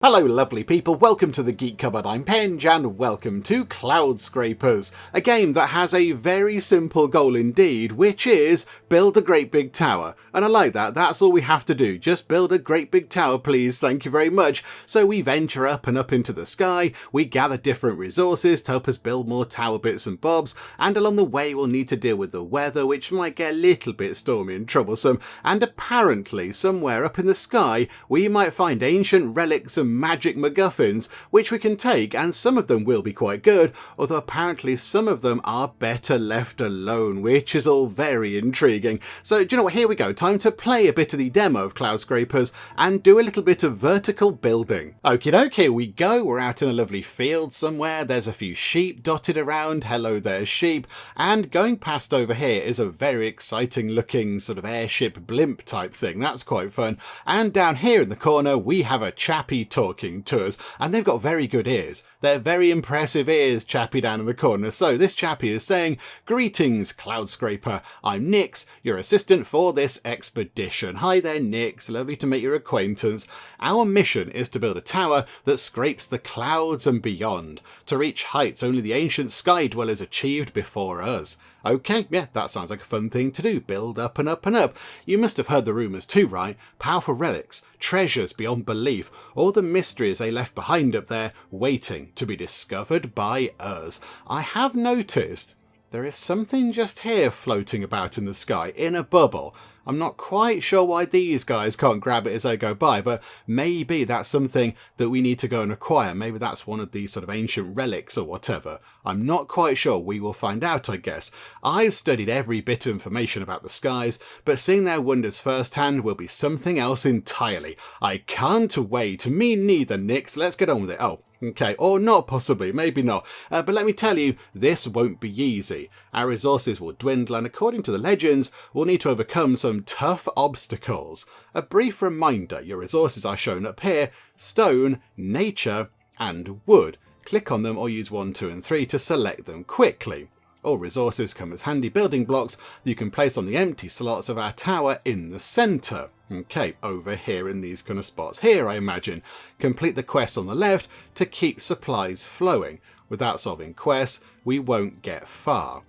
Hello lovely people, welcome to the Geek Cupboard, I'm Penge and welcome to Cloudscrapers, a game that has a very simple goal indeed, which is build a great big tower. And I like that, that's all we have to do, just build a great big tower please, thank you very much. So we venture up and up into the sky, we gather different resources to help us build more tower bits and bobs, and along the way we'll need to deal with the weather, which might get a little bit stormy and troublesome, and apparently somewhere up in the sky we might find ancient relics and magic MacGuffins which we can take, and some of them will be quite good, although apparently some of them are better left alone, which is all very intriguing. So do you know what, here we go, time to play a bit of the demo of Cloudscrapers and do a little bit of vertical building. Okie doke, here we go, we're out in a lovely field somewhere, there's a few sheep dotted around, hello there sheep, and going past over here is a very exciting looking sort of airship blimp type thing, that's quite fun, and down here in the corner we have a chappie talking to us, and they've got very good ears. They're very impressive ears, chappie down in the corner. So this chappie is saying, "Greetings, Cloudscraper. I'm Nix, your assistant for this expedition." Hi there, Nix. Lovely to make your acquaintance. Our mission is to build a tower that scrapes the clouds and beyond, to reach heights only the ancient sky dwellers achieved before us. Okay, yeah, that sounds like a fun thing to do. Build up and up and up. You must have heard the rumours too, right? Powerful relics, treasures beyond belief, all the mysteries they left behind up there, waiting to be discovered by us. I have noticed there is something just here floating about in the sky, in a bubble. I'm not quite sure why these guys can't grab it as they go by, but maybe that's something that we need to go and acquire. Maybe that's one of these sort of ancient relics or whatever. I'm not quite sure. We will find out, I guess. I've studied every bit of information about the skies, but seeing their wonders firsthand will be something else entirely. I can't wait. Me neither, Nix. Let's get on with it. Oh. Okay, or not possibly, maybe not. But let me tell you, this won't be easy. Our resources will dwindle and according to the legends, we'll need to overcome some tough obstacles. A brief reminder, your resources are shown up here: stone, nature, and wood. Click on them or use 1, 2 and 3 to select them quickly. All resources come as handy building blocks that you can place on the empty slots of our tower in the centre. Okay, over here in these kind of spots here, I imagine. Complete the quests on the left to keep supplies flowing. Without solving quests, we won't get far.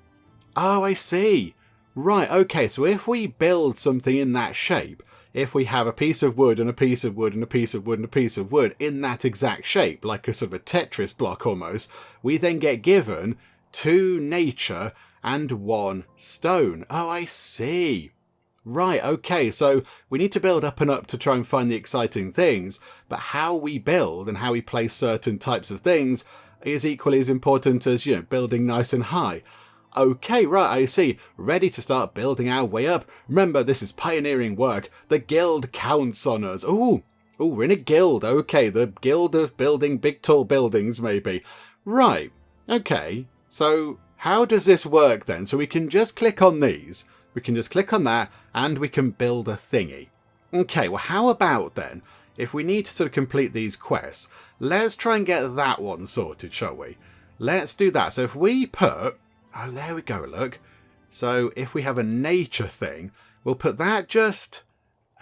Oh, I see. Right, okay, so if we build something in that shape, if we have a piece of wood and a piece of wood and a piece of wood and a piece of wood in that exact shape, like a sort of a Tetris block almost, we then get given 2 nature and 1 stone. Oh, I see. Right, okay, so we need to build up and up to try and find the exciting things, but how we build and how we place certain types of things is equally as important as, building nice and high. Okay, right, I see. Ready to start building our way up. Remember, this is pioneering work. The guild counts on us. Ooh, we're in a guild. Okay, the guild of building big tall buildings, maybe. Right, okay. So how does this work then? So we can just click on these. We can just click on that and we can build a thingy. Okay, well how about then, if we need to sort of complete these quests, let's try and get that one sorted, shall we? Let's do that. So if we put, oh there we go, look. So if we have a nature thing, we'll put that just,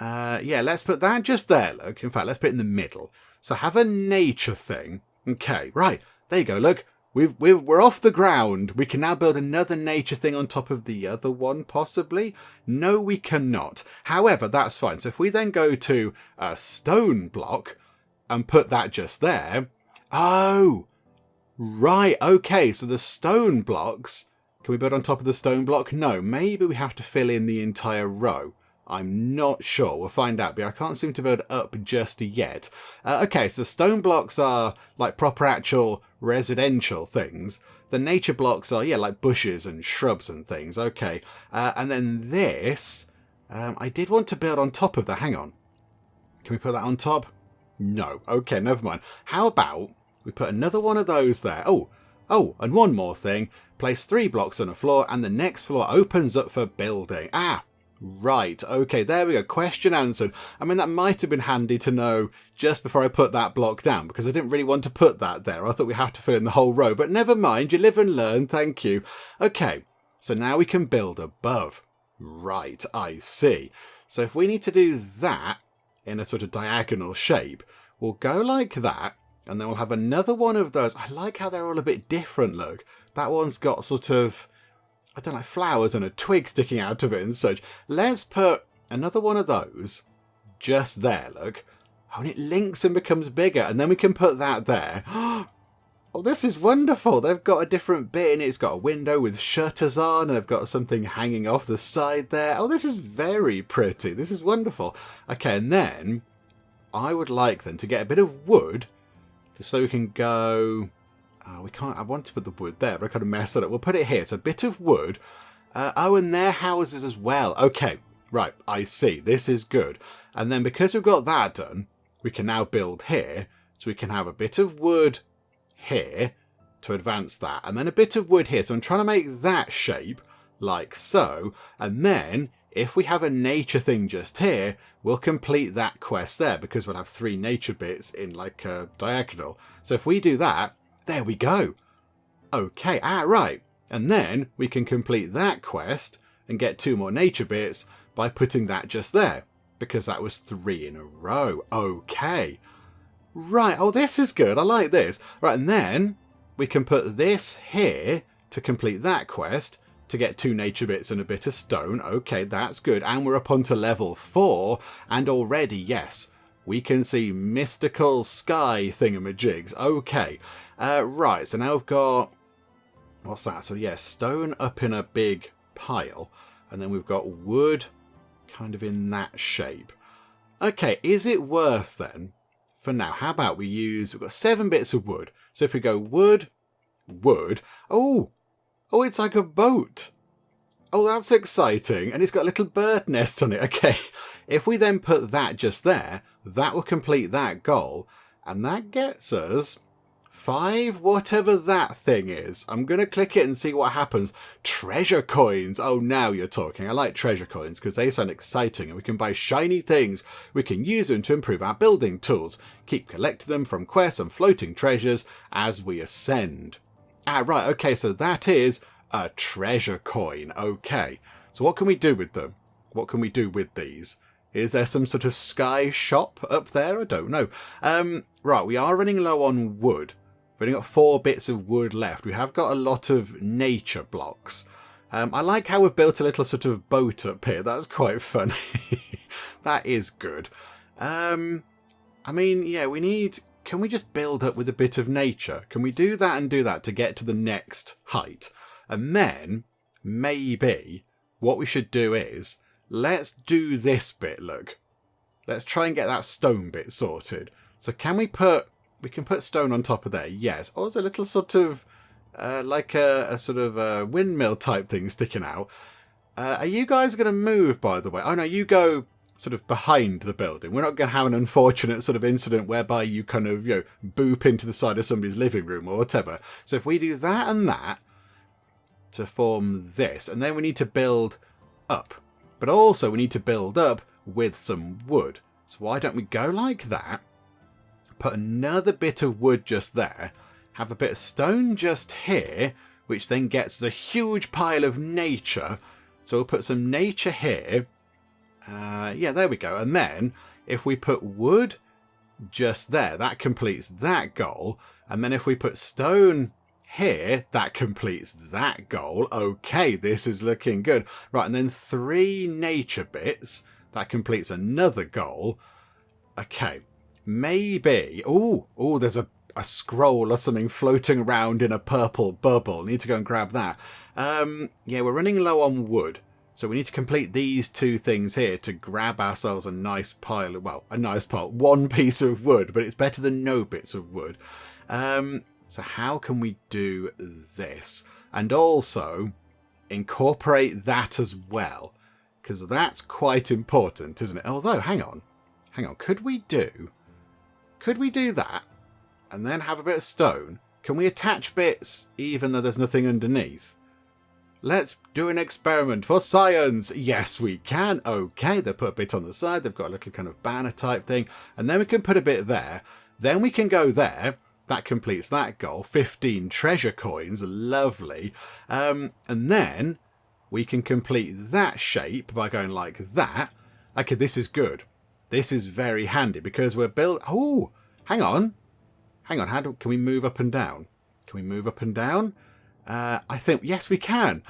let's put that just there, look. In fact, let's put it in the middle. So have a nature thing. Okay, right, there you go, look. We're off the ground. We can now build another nature thing on top of the other one, possibly? No, we cannot. However, that's fine. So if we then go to a stone block and put that just there. Oh, right. Okay, so the stone blocks, can we build on top of the stone block? No, maybe we have to fill in the entire row. I'm not sure. We'll find out, but I can't seem to build up just yet. Okay, so stone blocks are like proper actual residential things. The nature blocks are, like bushes and shrubs and things. Okay, and then this, I did want to build on top of that. Hang on. Can we put that on top? No. Okay, never mind. How about we put another one of those there? Oh, and one more thing. Place 3 blocks on a floor and the next floor opens up for building. Right, okay, there we go, question answered. I mean, that might have been handy to know just before I put that block down, because I didn't really want to put that there. I thought we have to fill in the whole row, but never mind, you live and learn, thank you. Okay, so now we can build above. Right, I see. So if we need to do that in a sort of diagonal shape, we'll go like that, and then we'll have another one of those. I like how they're all a bit different, look. That one's got sort of, I don't know, flowers and a twig sticking out of it and such. Let's put another one of those just there, look. Oh, and it links and becomes bigger, and then we can put that there. Oh, this is wonderful. They've got a different bit in it. It's got a window with shutters on, and they've got something hanging off the side there. Oh, this is very pretty. This is wonderful. Okay, and then I would like then to get a bit of wood so we can go... Oh, we can't... I want to put the wood there, but I kind of messed it up. We'll put it here. So a bit of wood. Oh, and their houses as well. Okay, right. I see. This is good. And then because we've got that done, we can now build here. So we can have a bit of wood here to advance that, and then a bit of wood here. So I'm trying to make that shape like so, and then if we have a nature thing just here, we'll complete that quest there because we'll have 3 nature bits in like a diagonal. So if we do that, there we go. Okay, right. And then we can complete that quest and get 2 more nature bits by putting that just there because that was 3 in a row. Okay. Right, oh, this is good. I like this. Right, and then we can put this here to complete that quest to get 2 nature bits and a bit of stone. Okay, that's good. And we're up onto level 4. And already, yes, we can see mystical sky thingamajigs. Okay, right, so now we've got... What's that? So, yeah, stone up in a big pile. And then we've got wood kind of in that shape. Okay, is it worth then... For now, how about we've got 7 bits of wood. So if we go wood, wood, oh, it's like a boat. Oh, that's exciting. And it's got a little bird nest on it. Okay, if we then put that just there, that will complete that goal. And that gets us 5, whatever that thing is. I'm going to click it and see what happens. Treasure coins. Oh, now you're talking. I like treasure coins because they sound exciting and we can buy shiny things. We can use them to improve our building tools. Keep collecting them from quests and floating treasures as we ascend. Ah, right. Okay, so that is a treasure coin. Okay. So what can we do with them? What can we do with these? Is there some sort of sky shop up there? I don't know. Right, we are running low on wood. We've only got 4 bits of wood left. We have got a lot of nature blocks. I like how we've built a little sort of boat up here. That's quite funny. That is good. I mean, yeah, we need... Can we just build up with a bit of nature? Can we do that and do that to get to the next height? And then, maybe, what we should do is, let's do this bit, look. Let's try and get that stone bit sorted. So can we put... We can put stone on top of there, yes. Oh, there's a little sort of, like a sort of a windmill type thing sticking out. Are you guys going to move, by the way? Oh, no, you go sort of behind the building. We're not going to have an unfortunate sort of incident whereby you kind of, boop into the side of somebody's living room or whatever. So if we do that and that to form this, and then we need to build up. But also we need to build up with some wood. So why don't we go like that? Put another bit of wood just there, have a bit of stone just here, which then gets a huge pile of nature. So we'll put some nature here. Yeah, there we go. And then if we put wood just there, that completes that goal. And then if we put stone here, that completes that goal. Okay, this is looking good. Right, and then 3 nature bits. That completes another goal. Okay. Maybe... Oh, there's a scroll or something floating around in a purple bubble. Need to go and grab that. Yeah, we're running low on wood. So we need to complete these 2 things here to grab ourselves a nice pile. Well, a nice pile. 1 piece of wood, but it's better than no bits of wood. So how can we do this? And also incorporate that as well. Because that's quite important, isn't it? Although, hang on. Could we do that and then have a bit of stone? Can we attach bits even though there's nothing underneath? Let's do an experiment for science. Yes, we can. Okay, they put a bit on the side. They've got a little kind of banner type thing. And then we can put a bit there. Then we can go there. That completes that goal. 15 treasure coins. Lovely. And then we can complete that shape by going like that. Okay, this is good. This is very handy because we're built... Oh, Hang on. Hang on. Can we move up and down? Can we move up and down? I think, yes, we can.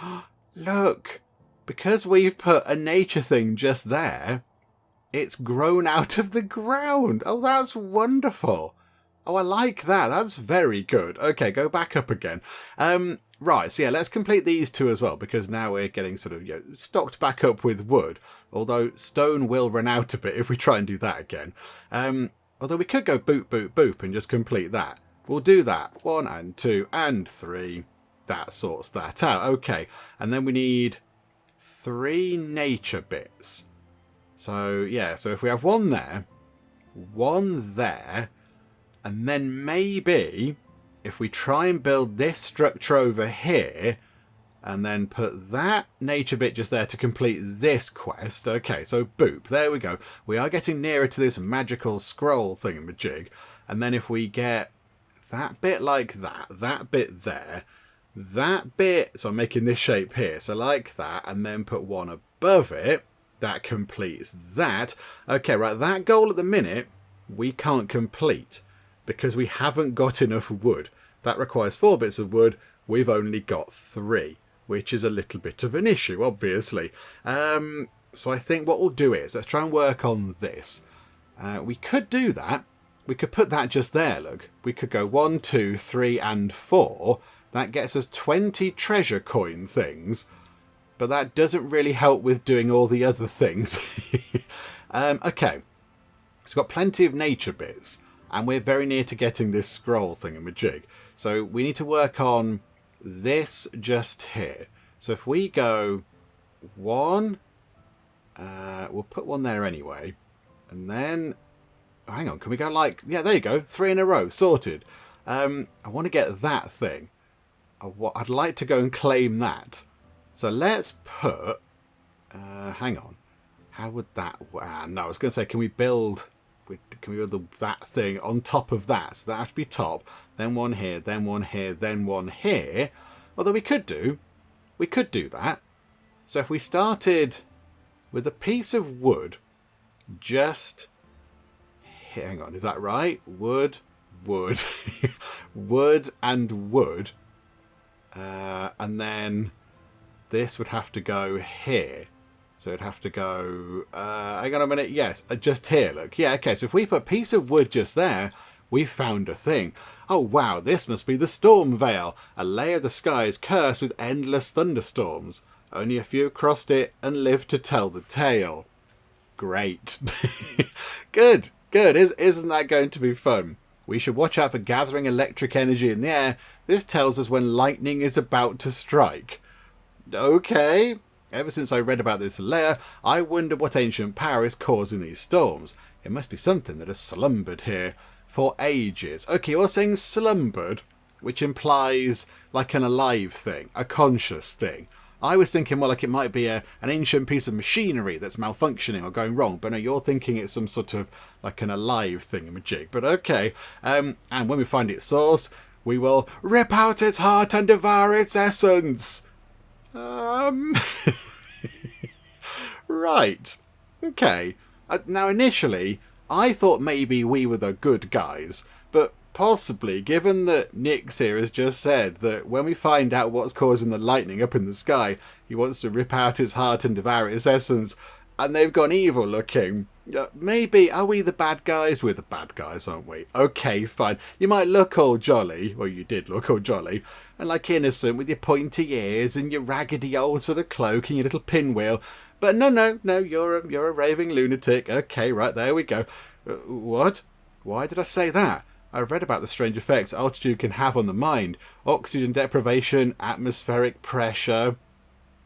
Look. Because we've put a nature thing just there, it's grown out of the ground. Oh, that's wonderful. Oh, I like that. That's very good. Okay, go back up again. Right, so yeah, let's complete these two as well, because now we're getting sort of stocked back up with wood. Although stone will run out a bit if we try and do that again. Although we could go boop, boop, boop and just complete that. We'll do that. 1 and 2 and 3. That sorts that out. Okay, and then we need 3 nature bits. So, yeah, so if we have 1 there, 1 there, and then maybe if we try and build this structure over here and then put that nature bit just there to complete this quest. Okay, so boop, there we go. We are getting nearer to this magical scroll thingamajig. And then if we get that bit like that bit there, that bit, so I'm making this shape here, so like that, and then put 1 above it, that completes that. Okay, right, that goal at the minute we can't complete because we haven't got enough wood. That requires 4 bits of wood. We've only got 3, which is a little bit of an issue, obviously. So I think what we'll do is, let's try and work on this. We could do that. We could put that just there, look. We could go 1, 2, 3, and 4. That gets us 20 treasure coin things. But that doesn't really help with doing all the other things. Okay. So we've got plenty of nature bits. And we're very near to getting this scroll thingamajig. So we need to work on this just here. So if we go 1, we'll put 1 there anyway. And then, oh, hang on, can we go like, yeah, there you go, 3 in a row, sorted. I want to get that thing. I'd like to go and claim that. So let's put, hang on, how would that, no, I was going to say, can we build that thing on top of that? So that has to be top, then 1 here, then 1 here, then 1 here. Although we could do that. So if we started with a piece of wood, just, hang on, is that right? Wood, wood, wood and wood. And then this would have to go here. So it'd have to go, hang on a minute, yes, just here, look. Yeah, okay, so if we put a piece of wood just there, we've found a thing. Oh wow, this must be the Storm Veil, a layer of the skies cursed with endless thunderstorms. Only a few crossed it and lived to tell the tale. Great. Good, good, isn't that going to be fun? We should watch out for gathering electric energy in the air. This tells us when lightning is about to strike. Okay. Ever since I read about this layer, I wonder what ancient power is causing these storms. It must be something that has slumbered here for ages. Okay, you're saying slumbered, which implies like an alive thing, a conscious thing. I was thinking more like it might be an ancient piece of machinery that's malfunctioning or going wrong, but no, you're thinking it's some sort of like an alive thingamajig. But okay, and when we find its source, we will rip out its heart and devour its essence. Right. Okay. Now, initially, I thought maybe we were the good guys, but possibly, given that Nyx here has just said that when we find out what's causing the lightning up in the sky, he wants to rip out his heart and devour its essence, and they've gone evil looking. Maybe, are we the bad guys? We're the bad guys, aren't we? Okay, fine. You might look all jolly, well, you did look all jolly, and like innocent with your pointy ears and your raggedy old sort of cloak and your little pinwheel. But no, you're a raving lunatic. Okay, right, there we go. What? Why did I say that? I've read about the strange effects altitude can have on the mind. Oxygen deprivation, atmospheric pressure.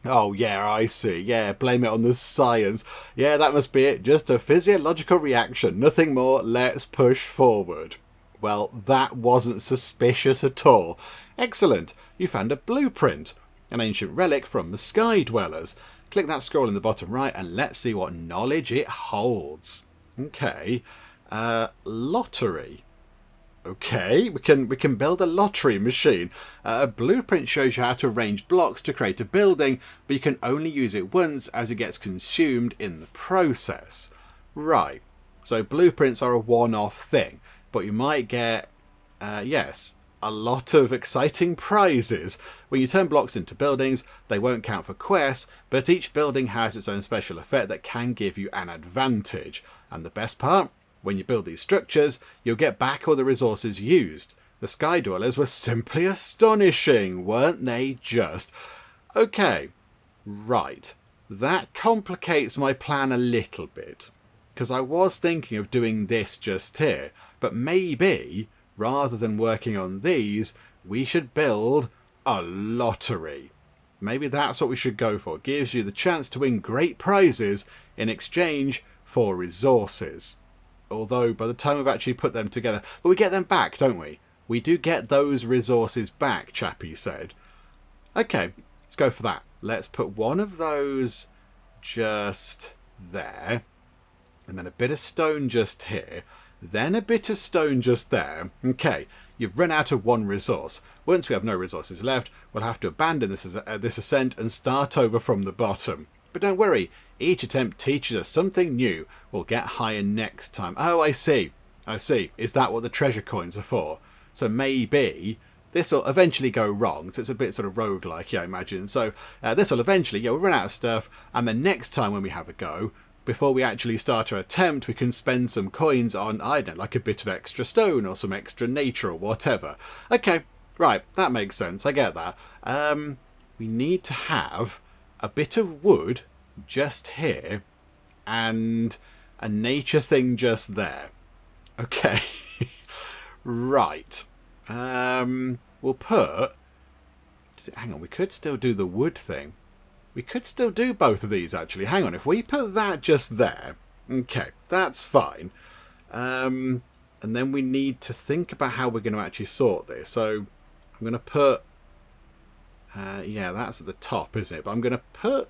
Oh, yeah, I see. Yeah, blame it on the science. Yeah, that must be it. Just a physiological reaction. Nothing more. Let's push forward. Well, that wasn't suspicious at all. Excellent. You found a blueprint. An ancient relic from the Sky Dwellers. Click that scroll in the bottom right and let's see what knowledge it holds. Okay. Lottery. Okay, we can build a lottery machine. A blueprint shows you how to arrange blocks to create a building, but you can only use it once as it gets consumed in the process. Right, so blueprints are a one-off thing. but you might get, yes, a lot of exciting prizes. When you turn blocks into buildings, they won't count for quests, but each building has its own special effect that can give you an advantage. And the best part, when you build these structures, you'll get back all the resources used. The Sky Dwellers were simply astonishing, weren't they just? Okay, right. That complicates my plan a little bit, because I was thinking of doing this just here, but maybe, rather than working on these, we should build a lottery. Maybe that's what we should go for. It gives you the chance to win great prizes in exchange for resources. Although, by the time we've actually put them together... But we get them back, don't we? We do get those resources back, Chappie said. Okay, let's go for that. Let's put one of those just there. And then a bit of stone just here. Then a bit of stone just there. Okay, you've run out of one resource. Once we have no resources left, we'll have to abandon this ascent and start over from the bottom. But don't worry, each attempt teaches us something new. We'll get higher next time. Oh, I see. I see. Is that what the treasure coins are for? So maybe this will eventually go wrong. So it's a bit sort of roguelike, yeah, I imagine. So this will eventually, we'll run out of stuff. And then next time when we have a go, before we actually start our attempt, we can spend some coins on, I don't know, like a bit of extra stone or some extra nature or whatever. Okay, right, that makes sense. I get that. We need to have a bit of wood just here and a nature thing just there. Okay. Right. We'll put... Hang on, we could still do the wood thing. We could still do both of these, actually. Hang on, if we put that just there... Okay, that's fine. And then we need to think about how we're going to actually sort this. So I'm going to put... yeah, that's at the top, isn't it? But I'm going to put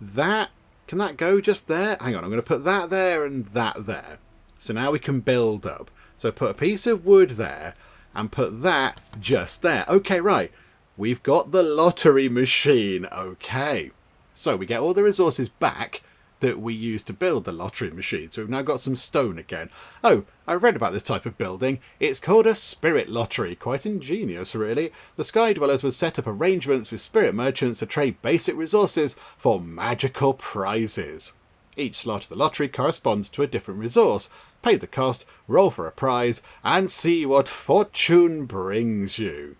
that... Can that go just there? Hang on, I'm going to put that there and that there. So now we can build up. So put a piece of wood there and put that just there. Okay, right. We've got the lottery machine. Okay. So we get all the resources back that we used to build the lottery machine. So we've now got some stone again. Oh, I read about this type of building. It's called a spirit lottery. Quite ingenious, really. The Sky Dwellers would set up arrangements with spirit merchants to trade basic resources for magical prizes. Each slot of the lottery corresponds to a different resource. Pay the cost, roll for a prize, and see what fortune brings you.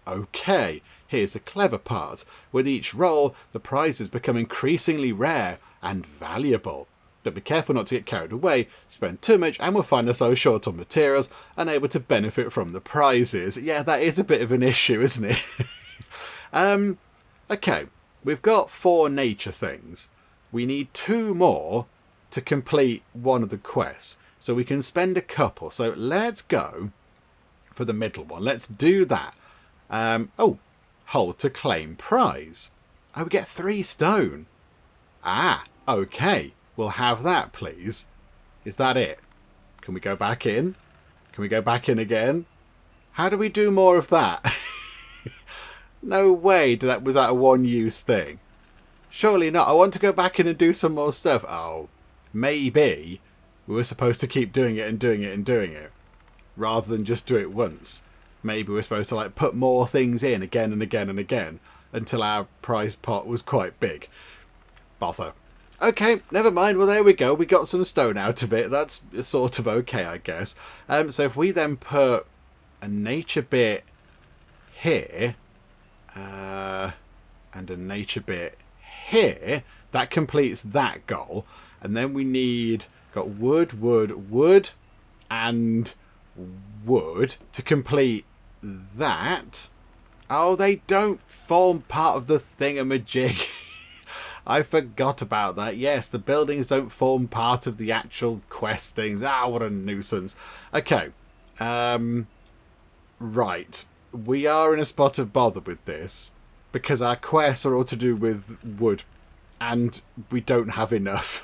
Okay, here's the clever part. With each roll, the prizes become increasingly rare and valuable. But be careful not to get carried away, spend too much and we'll find ourselves short on materials, unable to benefit from the prizes. Yeah, that is a bit of an issue, isn't it? Okay, we've got 4 nature things. We need 2 more to complete one of the quests. So we can spend a couple. So let's go for the middle one. Let's do that. Oh, hold to claim prize. Oh, we get 3 stone. Ah, okay. We'll have that, please. Is that it? Can we go back in? Can we go back in again? How do we do more of that? No way. Was that a one-use thing? Surely not. I want to go back in and do some more stuff. Oh, maybe we were supposed to keep doing it and doing it and doing it, rather than just do it once. Maybe we're supposed to like put more things in again and again and again until our prize pot was quite big. Bother. Okay, never mind. Well, there we go. We got some stone out of it. That's sort of okay, I guess. So if we then put a nature bit here and a nature bit here, that completes that goal. And then we need... Got wood, wood, wood, and wood to complete that. Oh, they don't form part of the thingamajig. I forgot about that. Yes, the buildings don't form part of the actual quest things. Ah, what a nuisance. Okay. Right. We are in a spot of bother with this because our quests are all to do with wood and we don't have enough.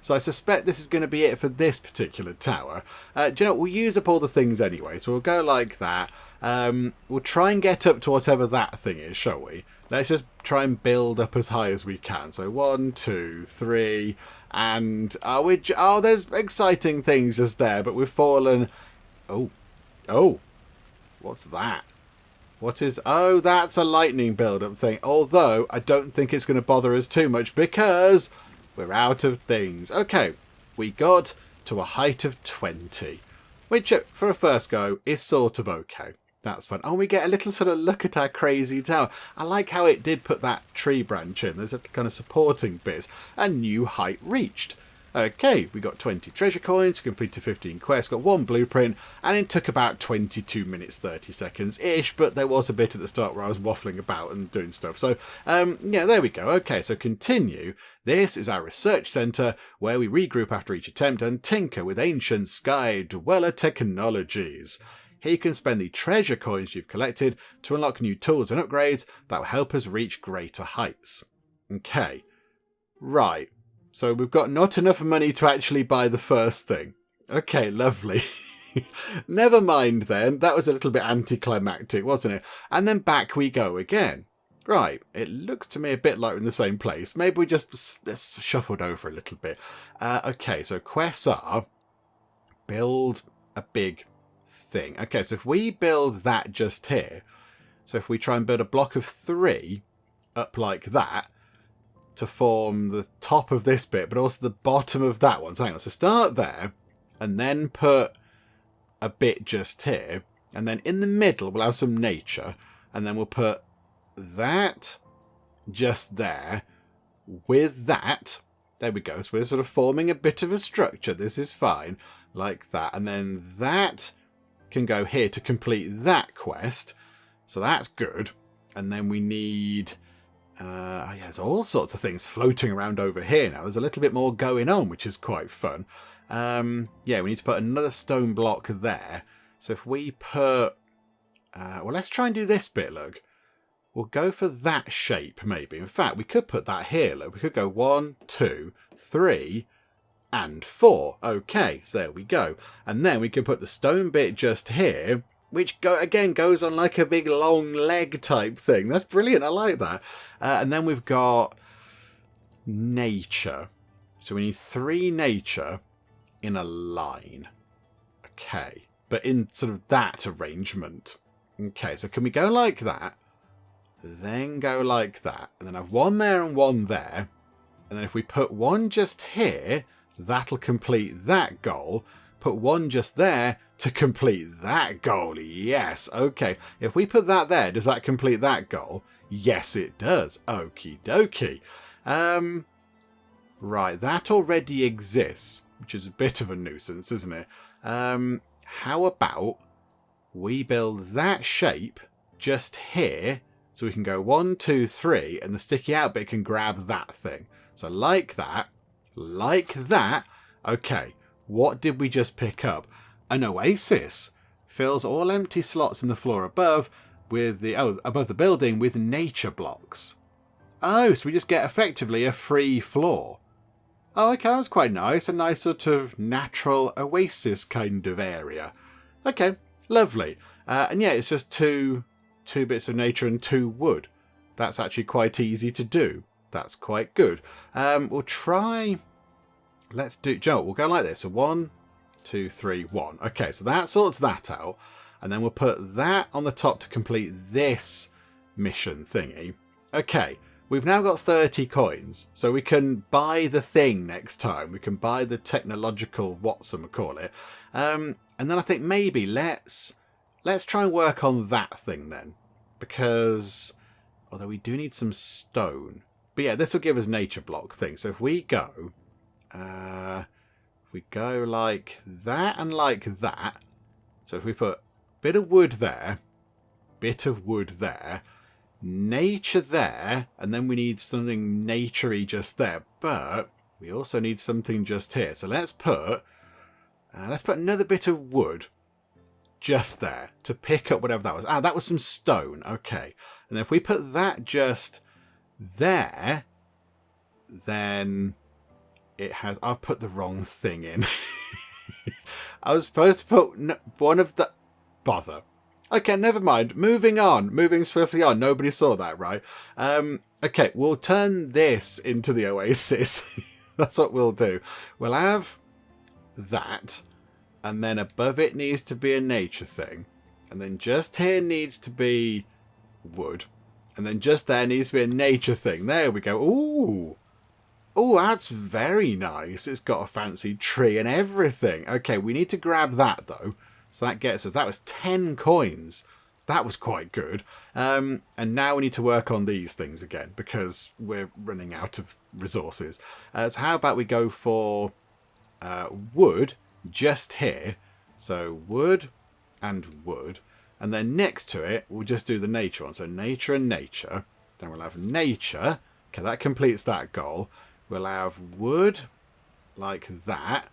So I suspect this is going to be it for this particular tower. Do you know what? We'll use up all the things anyway. So we'll go like that. We'll try and get up to whatever that thing is, shall we? Let's just try and build up as high as we can. So 1, 2, 3, and oh, there's exciting things just there, but we've fallen Oh, what's that? What is... Oh, that's a lightning build-up thing. Although, I don't think it's going to bother us too much because we're out of things. Okay, we got to a height of 20. Which, for a first go, is sort of okay. That's fun. Oh, we get a little sort of look at our crazy tower. I like how it did put that tree branch in. There's a kind of supporting bits. A new height reached. Okay, we got 20 treasure coins, completed 15 quests, got 1 blueprint, and it took about 22 minutes 30 seconds-ish, but there was a bit at the start where I was waffling about and doing stuff. So, yeah, there we go. Okay, so continue. This is our research centre, where we regroup after each attempt and tinker with ancient Sky Dweller technologies. Here you can spend the treasure coins you've collected to unlock new tools and upgrades that will help us reach greater heights. Okay, right. So we've got not enough money to actually buy the first thing. Okay, lovely. Never mind then. That was a little bit anticlimactic, wasn't it? And then back we go again. Right, it looks to me a bit like we're in the same place. Maybe we just let's shuffled over a little bit. Okay, so quests are build a big thing. Okay, so if we build that just here, so if we try and build a block of 3 up like that, to form the top of this bit, but also the bottom of that one. So hang on, so start there, and then put a bit just here, and then in the middle we'll have some nature, and then we'll put that just there, with that. There we go, so we're sort of forming a bit of a structure. This is fine, like that, and then that can go here to complete that quest, so that's good. And then we need... yeah, there's all sorts of things floating around over here now. There's a little bit more going on, which is quite fun. Yeah, we need to put another stone block there. So if we put... well, let's try and do this bit, look. We'll go for that shape, maybe. In fact, we could put that here, look. We could go 1, 2, 3, and 4. Okay, so there we go. And then we can put the stone bit just here, which again goes on like a big long leg type thing. That's brilliant. I like that. And then we've got nature. So we need 3 nature in a line. Okay. But in sort of that arrangement. Okay, so can we go like that? Then go like that. And then have 1 there and 1 there. And then if we put 1 just here, that'll complete that goal. Put 1 just there to complete that goal. Yes, okay. If we put that there, does that complete that goal? Yes, it does. Okie dokie. Right, that already exists, which is a bit of a nuisance, isn't it? How about we build that shape just here, so we can go 1, 2, 3, and the sticky out bit can grab that thing. So like that, like that. Okay. What did we just pick up? An oasis. Fills all empty slots in the floor above with the above the building with nature blocks. Oh, so we just get effectively a free floor. Oh, okay, that's quite nice. A nice sort of natural oasis kind of area. Okay, lovely. And yeah, it's just two bits of nature and 2 wood. That's actually quite easy to do. That's quite good. We'll try... Let's do, Joe, we'll go like this. So 1, 2, 3, 1. Okay, so that sorts that out. And then we'll put that on the top to complete this mission thingy. Okay, we've now got 30 coins. So we can buy the thing next time. We can buy the technological whatsamacallit. And then I think maybe let's try and work on that thing then. Because, although we do need some stone. But yeah, this will give us nature block thing. So if we go... if we go like that and like that, so if we put bit of wood there, bit of wood there, nature there, and then we need something naturey just there, but we also need something just here. So let's put another bit of wood just there to pick up whatever that was. Ah, that was some stone. Okay, and if we put that just there, then it has... I've put the wrong thing in. I was supposed to put one of the... Bother. Okay, never mind. Moving on. Moving swiftly on. Nobody saw that, right? Okay, we'll turn this into the oasis. That's what we'll do. We'll have that. and then above it needs to be a nature thing, and then just here needs to be wood, and then just there needs to be a nature thing. There we go. Ooh. Oh, that's very nice. It's got a fancy tree and everything. Okay, we need to grab that, though. So that gets us... That was 10 coins. That was quite good. And now we need to work on these things again, because we're running out of resources. So how about we go for wood just here. So wood and wood. And then next to it, we'll just do the nature one. So nature and nature. Then we'll have nature. Okay, that completes that goal. We'll have wood like that.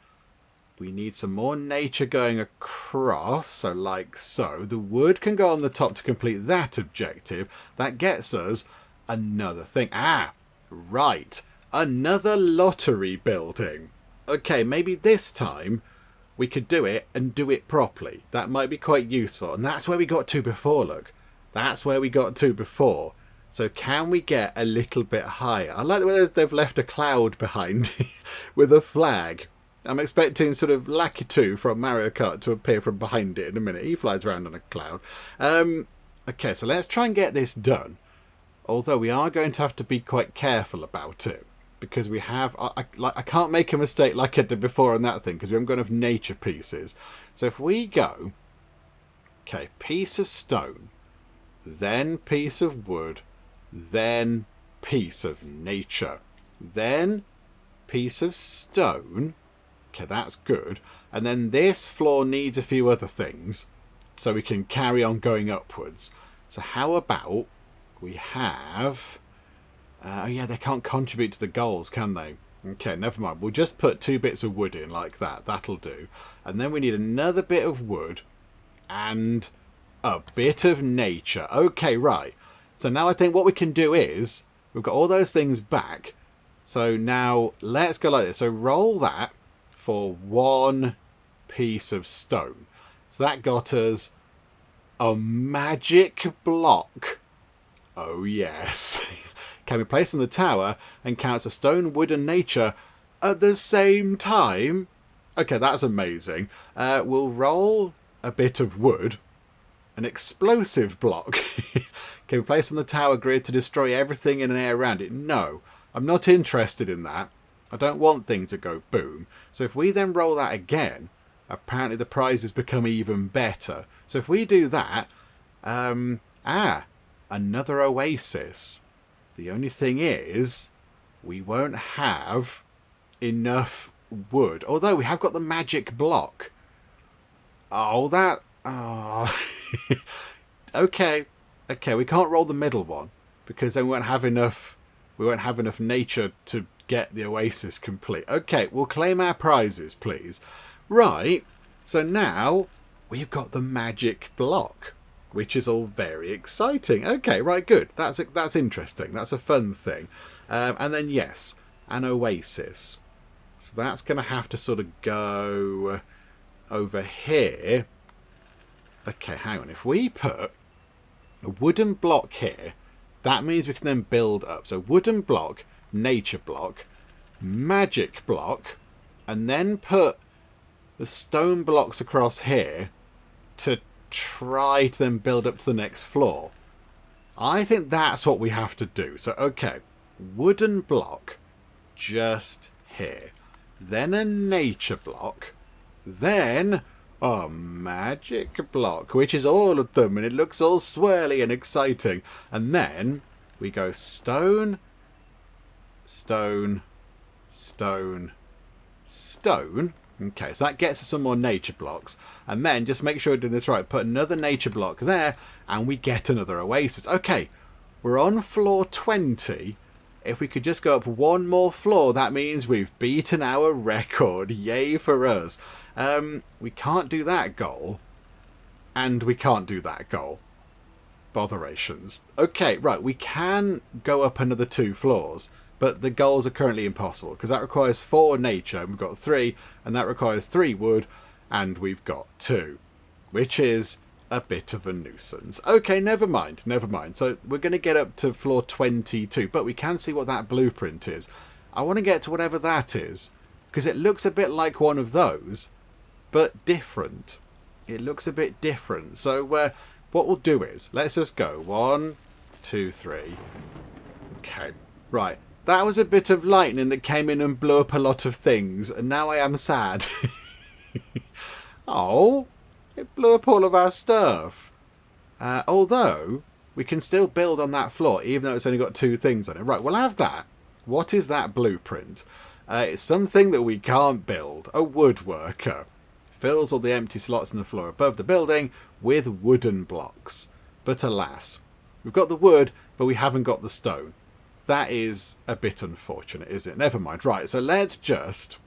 We need some more nature going across. So like so. The wood can go on the top to complete that objective. That gets us another thing. Ah, right. Another lottery building. Okay, maybe this time we could do it and do it properly. That might be quite useful. And that's where we got to before, look. That's where we got to before. So can we get a little bit higher? I like the way they've left a cloud behind with a flag. I'm expecting sort of Lakitu from Mario Kart to appear from behind it in a minute. He flies around on a cloud. Okay, so let's try and get this done. Although we are going to have to be quite careful about it. Because we have... I can't make a mistake like I did before on that thing. Because we haven't got enough nature pieces. So if we go... Okay, piece of stone. Then piece of wood. Then piece of nature. Then piece of stone. Okay, that's good. And then this floor needs a few other things. So we can carry on going upwards. So how about we have... oh yeah, they can't contribute to the goals, can they? Okay, never mind. We'll just put 2 bits of wood in like that. That'll do. And then we need another bit of wood. And a bit of nature. Okay, right. So now I think what we can do is... We've got all those things back. So now let's go like this. So roll that for 1 piece of stone. So that got us a magic block. Oh yes. Can be placed on the tower and counts as stone, wood and nature at the same time. Okay, that's amazing. We'll roll a bit of wood. An explosive block. Can be placed on the tower grid to destroy everything in an air around it. No, I'm not interested in that. I don't want things to go boom. So if we then roll that again, apparently the prizes become even better. So if we do that, another oasis. The only thing is, we won't have enough wood. Although we have got the magic block. Oh, that... Oh. Okay, we can't roll the middle one. Because then we won't have enough nature to get the oasis complete. Okay, we'll claim our prizes, please. Right, so now we've got the magic block. Which is all very exciting. Okay, right, good. That's interesting. That's a fun thing. And then, yes, an oasis. So that's going to have to sort of go over here. Okay, hang on. If we put a wooden block here, that means we can then build up. So wooden block, nature block, magic block, and then put the stone blocks across here to try to then build up to the next floor. I think that's what we have to do. So, okay, wooden block just here. Then a nature block. Then a magic block, which is all of them, and it looks all swirly and exciting. And then we go stone, stone, stone, stone. Okay, so that gets us some more nature blocks. And then, just make sure we're doing this right, put another nature block there, and we get another oasis. Okay, we're on floor 20. If we could just go up one more floor, that means we've beaten our record. Yay for us. We can't do that goal. And we can't do that goal. Botherations. Okay, right, we can go up another 2 floors. But the goals are currently impossible, because that requires 4 nature, and we've got 3, and that requires 3 wood, and we've got 2, which is a bit of a nuisance. Okay, never mind. So we're going to get up to floor 22, but we can see what that blueprint is. I want to get to whatever that is, because it looks a bit like one of those, but different. It looks a bit different. So what we'll do is, let's just go 1, 2, 3. Okay, right. That was a bit of lightning that came in and blew up a lot of things, and now I am sad. Oh, it blew up all of our stuff. Although, we can still build on that floor, even though it's only got 2 things on it. Right, we'll have that. What is that blueprint? It's something that we can't build. A woodworker. Fills all the empty slots in the floor above the building with wooden blocks. But alas, we've got the wood, but we haven't got the stone. That is a bit unfortunate, isn't it? Never mind. Right, so let's just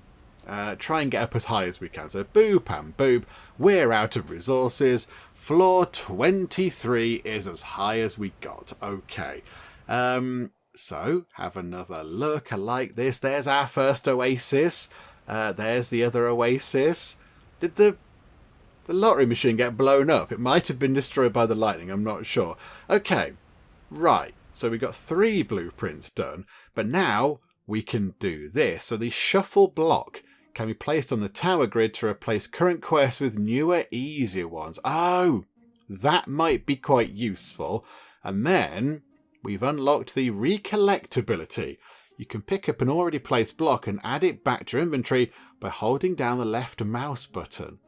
try and get up as high as we can. So boop and boop. We're out of resources. Floor 23 is as high as we got. Okay. So, have another look. I like this. There's our first oasis. There's the other oasis. Did the lottery machine get blown up? It might have been destroyed by the lightning. I'm not sure. Okay. Right. So we got 3 blueprints done. But now we can do this. So the shuffle block can be placed on the tower grid to replace current quests with newer, easier ones. Oh, that might be quite useful. And then we've unlocked the recollect ability. You can pick up an already placed block and add it back to your inventory by holding down the left mouse button.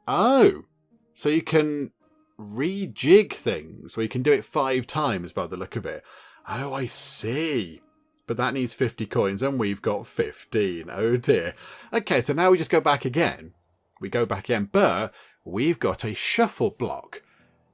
Oh, so you can rejig things, where you can do it 5 times by the look of it. Oh, I see. But that needs 50 coins and we've got 15. Oh dear. Okay, so now we just go back again. We go back again, but we've got a shuffle block.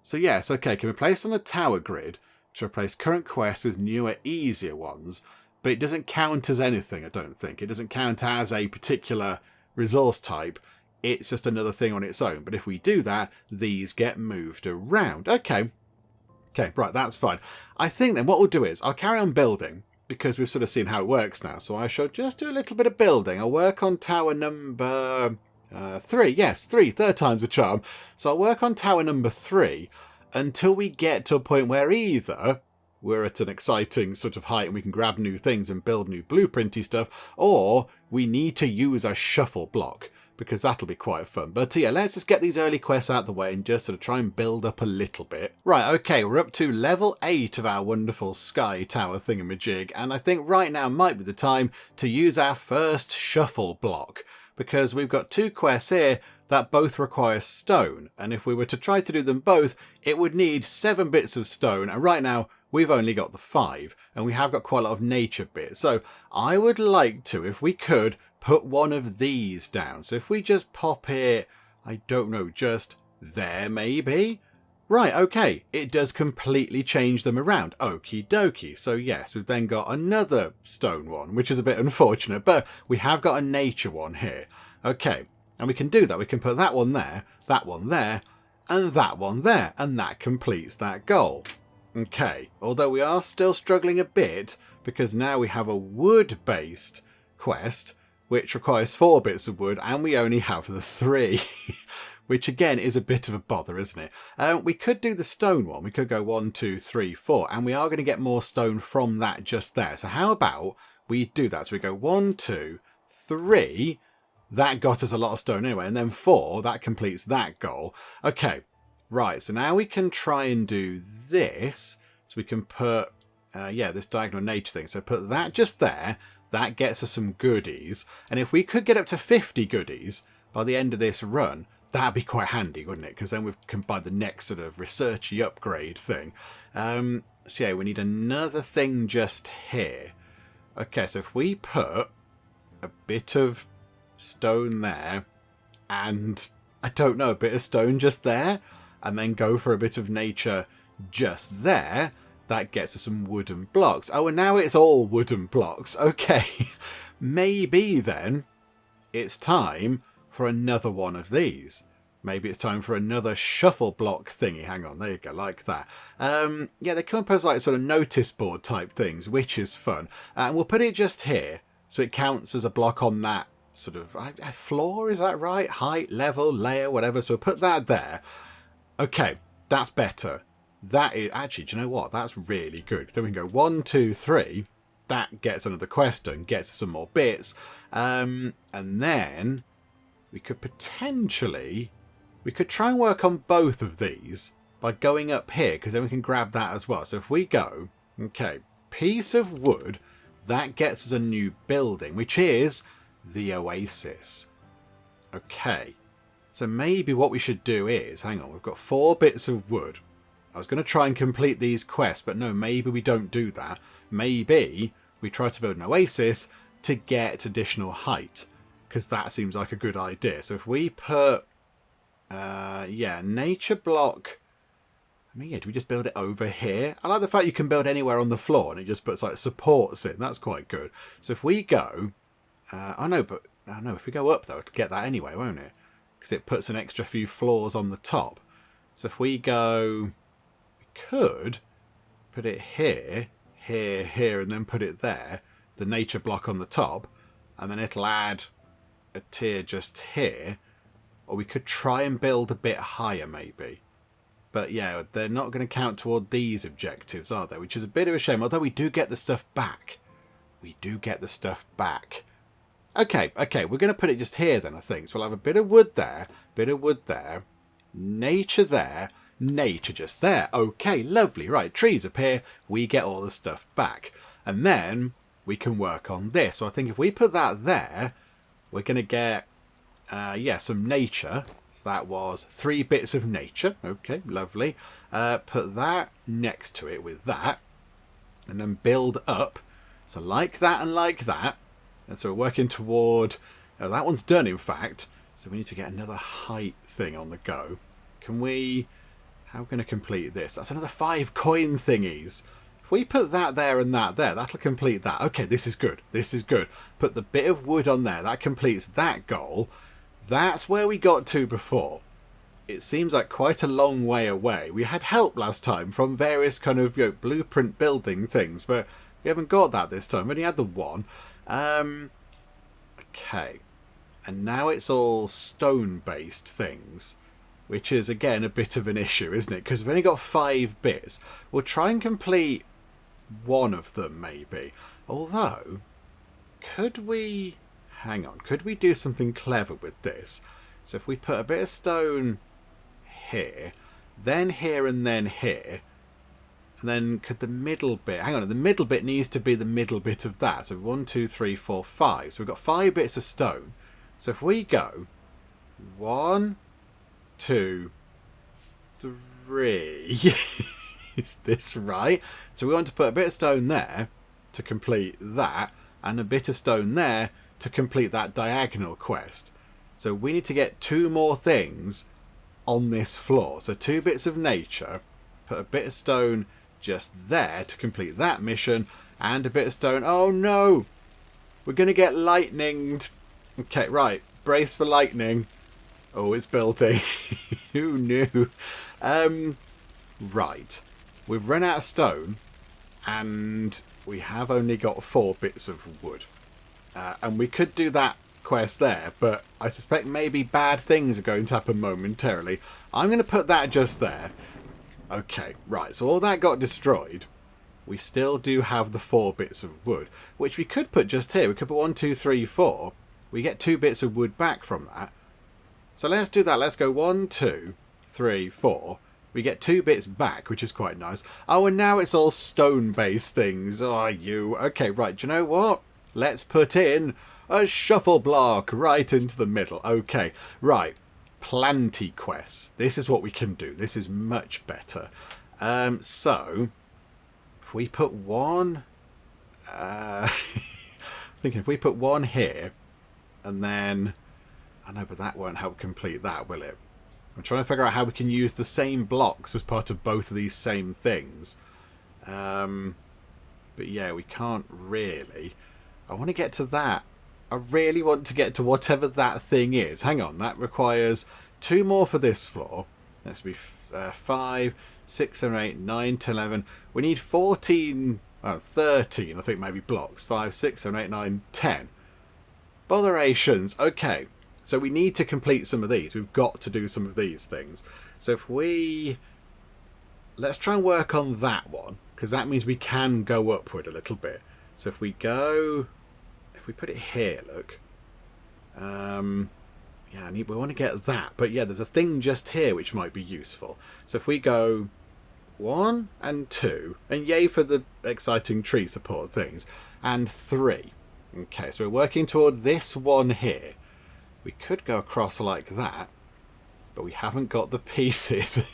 So yes, okay, can be placed on the tower grid to replace current quests with newer, easier ones. But it doesn't count as anything, I don't think. It doesn't count as a particular resource type. It's just another thing on its own. But if we do that, these get moved around. Okay. Okay, right, that's fine. I think then what we'll do is I'll carry on building, because we've sort of seen how it works now. So I shall just do a little bit of building. I'll work on tower number 3. Yes, 3. Third time's a charm. So I'll work on tower number 3 until we get to a point where either we're at an exciting sort of height and we can grab new things and build new blueprinty stuff, or we need to use a shuffle block, because that'll be quite fun. But yeah, let's just get these early quests out of the way and just sort of try and build up a little bit. Right, okay, we're up to level 8 of our wonderful sky tower thingamajig, and I think right now might be the time to use our first shuffle block, because we've got 2 quests here that both require stone, and if we were to try to do them both, it would need 7 bits of stone, and right now we've only got the 5, and we have got quite a lot of nature bits. So I would like to, if we could, put one of these down. So if we just pop it, I don't know, just there maybe? Right, okay, it does completely change them around. Okie dokie. So yes, we've then got another stone one, which is a bit unfortunate, but we have got a nature one here. Okay, and we can do that. We can put that one there, and that one there, and that completes that goal. Okay, although we are still struggling a bit, because now we have a wood-based quest, which requires 4 bits of wood, and we only have the 3. Which again is a bit of a bother, isn't it? We could do the stone one. We could go 1, 2, 3, 4, and we are going to get more stone from that just there. So how about we do that? So we go 1, 2, 3. That got us a lot of stone anyway, and then 4. That completes that goal. Okay, right. So now we can try and do this. So we can put, this diagonal nature thing. So put that just there. That gets us some goodies. And if we could get up to 50 goodies by the end of this run, that'd be quite handy, wouldn't it? Because then we can buy the next sort of researchy upgrade thing. So yeah, we need another thing just here. Okay, so if we put a bit of stone there, and I don't know, a bit of stone just there, and then go for a bit of nature just there, that gets us some wooden blocks. Oh, and now it's all wooden blocks. Okay, maybe then it's time for another one of these. Maybe it's time for another shuffle block thingy. Hang on, there you go, like that. Yeah, they come up as like sort of notice board type things, which is fun. And we'll put it just here, so it counts as a block on that sort of floor, is that right? Height, level, layer, whatever. So we'll put that there. Okay, that's better. That is, actually, do you know what? That's really good. Then we can go 1, 2, 3. That gets another quest done, gets some more bits. And then we could potentially... We could try and work on both of these by going up here, because then we can grab that as well. So if we go, okay, piece of wood, that gets us a new building, which is the Oasis. Okay, so maybe what we should do is, hang on, we've got 4 bits of wood. I was going to try and complete these quests, but no, maybe we don't do that. Maybe we try to build an Oasis to get additional height, because that seems like a good idea. So if we put, yeah, nature block... I mean, yeah, do we just build it over here? I like the fact you can build anywhere on the floor and it just puts like supports in. That's quite good. So if we go... oh no, but... Oh no, if we go up though, it'll get that anyway, won't it? Because it puts an extra few floors on the top. So if we go... We could put it here, here, here, and then put it there. The nature block on the top. And then it'll add a tier just here. Or we could try and build a bit higher maybe. But yeah, they're not going to count toward these objectives, are they? Which is a bit of a shame, although we do get the stuff back. We do get the stuff back. Okay, we're going to put it just here then, I think. So we'll have a bit of wood there, nature there, nature just there. Okay, lovely. Right, trees appear, we get all the stuff back. And then we can work on this. So I think if we put that there, we're going to get, yeah, some nature. So that was 3 bits of nature. Okay, lovely. Put that next to it with that. And then build up. So like that and like that. And so we're working toward... Oh, that one's done, in fact. So we need to get another height thing on the go. Can we... How are we going to complete this? That's another 5 coin thingies. If we put that there and that there, that'll complete that. Okay, this is good. This is good. Put the bit of wood on there. That completes that goal. That's where we got to before. It seems like quite a long way away. We had help last time from various kind of blueprint building things, but we haven't got that this time. We only had the one. Okay. And now it's all stone-based things, which is, again, a bit of an issue, isn't it? Because we've only got 5 bits. We'll try and complete one of them, maybe. Although, could we... Hang on, could we do something clever with this? So if we put a bit of stone here, then here and then here, and then could the middle bit... Hang on, the middle bit needs to be the middle bit of that. So 1, 2, 3, 4, 5. So we've got 5 bits of stone. So if we go 1, 2, 3... Is this right? So we want to put a bit of stone there to complete that, and a bit of stone there to complete that diagonal quest. So we need to get 2 more things on this floor. So 2 bits of nature, put a bit of stone just there to complete that mission, and a bit of stone. Oh no! We're going to get lightninged. Okay, right. Brace for lightning. Oh, it's building. Who knew? Right. We've run out of stone, and we have only got 4 bits of wood. And we could do that quest there, but I suspect maybe bad things are going to happen momentarily. I'm going to put that just there. Okay, right, so all that got destroyed. We still do have the 4 bits of wood, which we could put just here. We could put 1, 2, 3, 4. We get 2 bits of wood back from that. So let's do that. Let's go 1, 2, 3, 4. We get 2 bits back, which is quite nice. Oh, and now it's all stone-based things. Oh, you. Okay, right, do you know what? Let's put in a shuffle block right into the middle. Okay, right. Planty quests. This is what we can do. This is much better. So, if we put one... thinking if we put one here, and then... I know, but that won't help complete that, will it? I'm trying to figure out how we can use the same blocks as part of both of these same things. But yeah, we can't really... I want to get to that. I really want to get to whatever that thing is. Hang on, that requires 2 more for this floor. That's be 5, 6, 7, 8, 9, 10, 11. We need 14, 13, I think maybe blocks. 5, 6, 7, 8, 9, 10. Botherations. Okay, so we need to complete some of these. We've got to do some of these things. So if we... Let's try and work on that one, because that means we can go upward a little bit. So if we go... If we put it here, look. Yeah, we want to get that. But yeah, there's a thing just here which might be useful. So if we go 1 and 2, and yay for the exciting tree support things, and 3. Okay, so we're working toward this one here. We could go across like that, but we haven't got the pieces.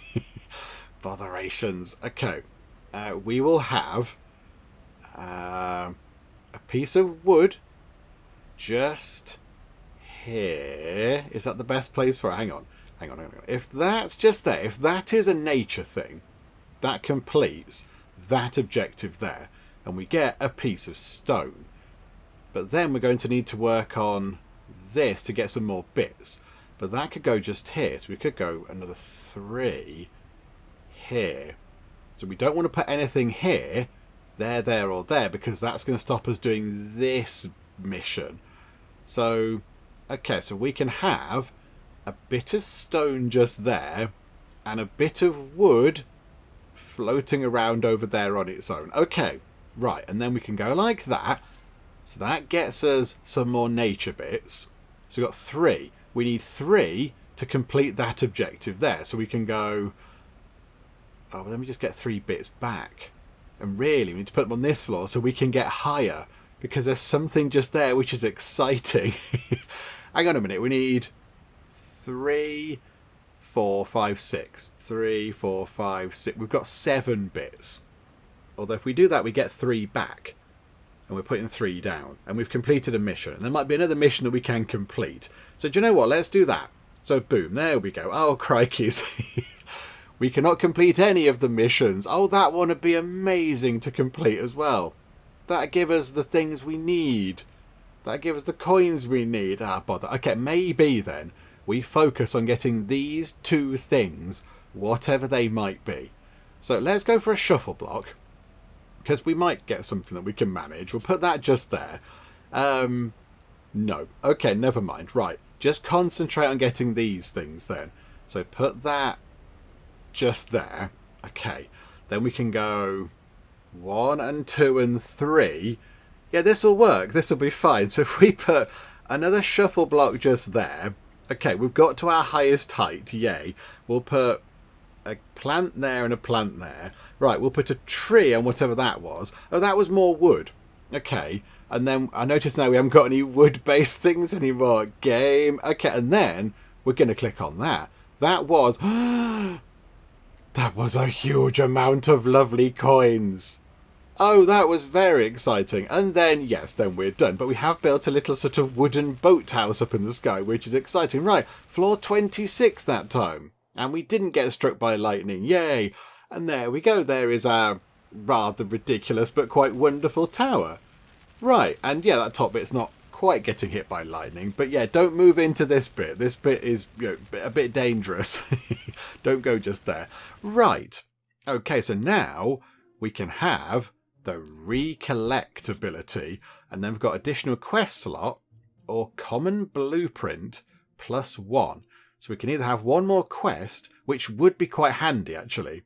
Botherations. Okay, we will have a piece of wood just here. Is that the best place for it? Hang on. If that's just there, if that is a nature thing, that completes that objective there, and we get a piece of stone. But then we're going to need to work on this to get some more bits. But that could go just here, so we could go another 3 here. So we don't want to put anything here, there or there, because that's going to stop us doing this mission. So, okay, so we can have a bit of stone just there, and a bit of wood floating around over there on its own. Okay, right, and then we can go like that. So that gets us some more nature bits. So we've got 3. We need 3 to complete that objective there. So we can go... Oh, well, let me just get 3 bits back. And really, we need to put them on this floor so we can get higher. Because there's something just there which is exciting. Hang on a minute. We need 3, 4, 5, 6. 3, 4, 5, 6. We've got 7 bits. Although if we do that, we get 3 back. And we're putting 3 down. And we've completed a mission. And there might be another mission that we can complete. So do you know what? Let's do that. So boom, there we go. Oh, crikeys. We cannot complete any of the missions. Oh, that one would be amazing to complete as well. That'd give us the things we need. That'd give us the coins we need. Ah, bother. Okay, maybe then we focus on getting these 2 things, whatever they might be. So let's go for a shuffle block. Because we might get something that we can manage. We'll put that just there. No. Okay, never mind. Right. Just concentrate on getting these things then. So put that just there. Okay. Then we can go 1 and 2 and 3. Yeah, this will work. This will be fine. So if we put another shuffle block just there. Okay, we've got to our highest height. Yay. We'll put a plant there and a plant there. Right, we'll put a tree on whatever that was. Oh, that was more wood. Okay, and then I notice now we haven't got any wood-based things anymore. Game. Okay, and then we're going to click on that. That was... that was a huge amount of lovely coins. Oh, that was very exciting. And then, yes, then we're done. But we have built a little sort of wooden boathouse up in the sky, which is exciting. Right, floor 26 that time. And we didn't get struck by lightning. Yay. And there we go. There is our rather ridiculous but quite wonderful tower. Right, and yeah, that top bit's not quite getting hit by lightning. But yeah, don't move into this bit. This bit is, you know, a bit dangerous. Don't go just there. Right. Okay, so now we can have the recollect ability. And then we've got additional quest slot or common blueprint +1. So we can either have one more quest, which would be quite handy actually,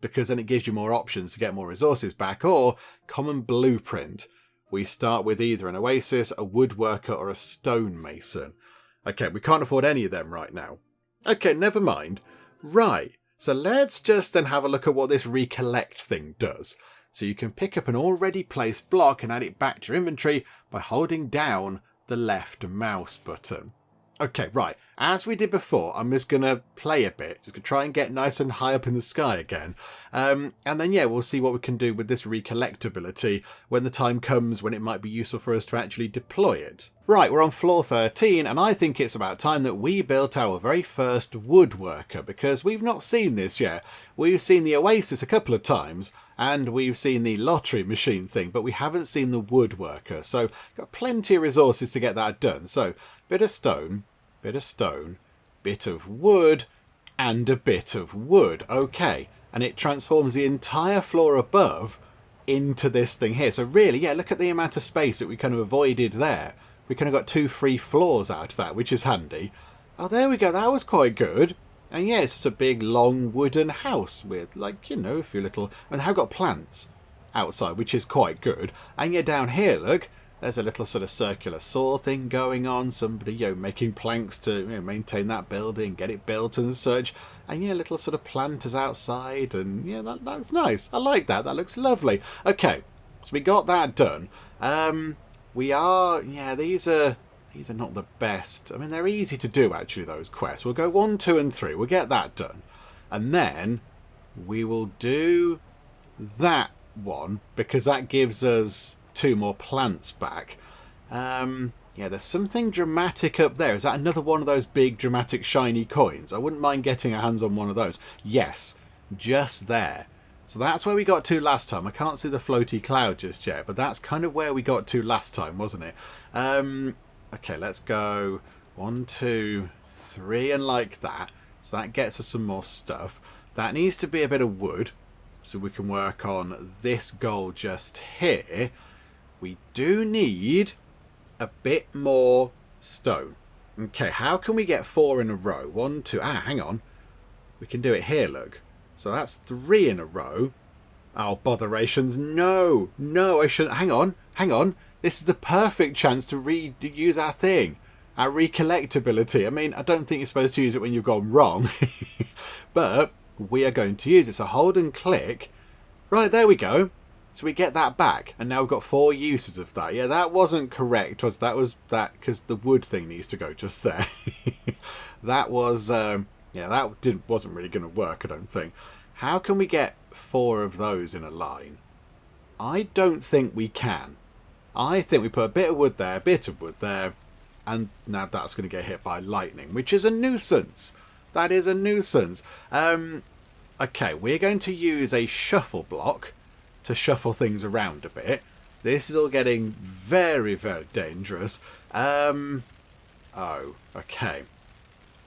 because then it gives you more options to get more resources back, or common blueprint. We start with either an oasis, a woodworker, or a stonemason. Okay, we can't afford any of them right now. Okay, never mind. Right, so let's just then have a look at what this recollect thing does. So you can pick up an already placed block and add it back to your inventory by holding down the left mouse button. Okay, right, as we did before, I'm just going to play a bit, just going to try and get nice and high up in the sky again. And then, yeah, we'll see what we can do with this recollect ability when the time comes when it might be useful for us to actually deploy it. Right, we're on floor 13, and I think it's about time that we built our very first woodworker, because we've not seen this yet. We've seen the oasis a couple of times, and we've seen the lottery machine thing, but we haven't seen the woodworker. So, got plenty of resources to get that done. So, bit of stone, bit of wood, and a bit of wood. Okay, and it transforms the entire floor above into this thing here. So really, yeah, look at the amount of space that we kind of avoided there. We kind of got 2 free floors out of that, which is handy. Oh, there we go. That was quite good. And yeah, it's just a big, long wooden house with, like, you know, a few little... And they've got plants outside, which is quite good. And yeah, down here, look, There's a little sort of circular saw thing going on. Somebody, making planks to maintain that building, get it built and such. And little sort of planters outside, and that's nice. I like that. That looks lovely. Okay, so we got that done. These are not the best. I mean, they're easy to do actually, those quests. We'll go 1, 2, and 3. We'll get that done, and then we will do that one because that gives us 2 more plants back. There's something dramatic up there. Is that another one of those big dramatic shiny coins? I wouldn't mind getting our hands on one of those. Yes, just there. So that's where we got to last time. I can't see the floaty cloud just yet, but that's kind of where we got to last time, wasn't it? Okay, let's go 1, 2, 3, and like that. So that gets us some more stuff. That needs to be a bit of wood, so we can work on this goal just here. We do need a bit more stone. Okay, how can we get 4 in a row? 1, 2, hang on. We can do it here, look. So that's 3 in a row. Oh, botherations. No, I shouldn't. Hang on. This is the perfect chance to use our thing. Our recollect ability. I mean, I don't think you're supposed to use it when you've gone wrong. But we are going to use it. So hold and click. Right, there we go. So we get that back. And now we've got 4 uses of that. Yeah, that wasn't correct. That was because the wood thing needs to go just there. That was... that wasn't really going to work, I don't think. How can we get 4 of those in a line? I don't think we can. I think we put a bit of wood there, a bit of wood there, and now that's going to get hit by lightning, which is a nuisance. That is a nuisance. Okay, we're going to use a shuffle block to shuffle things around a bit. This is all getting very, very dangerous. Oh, okay.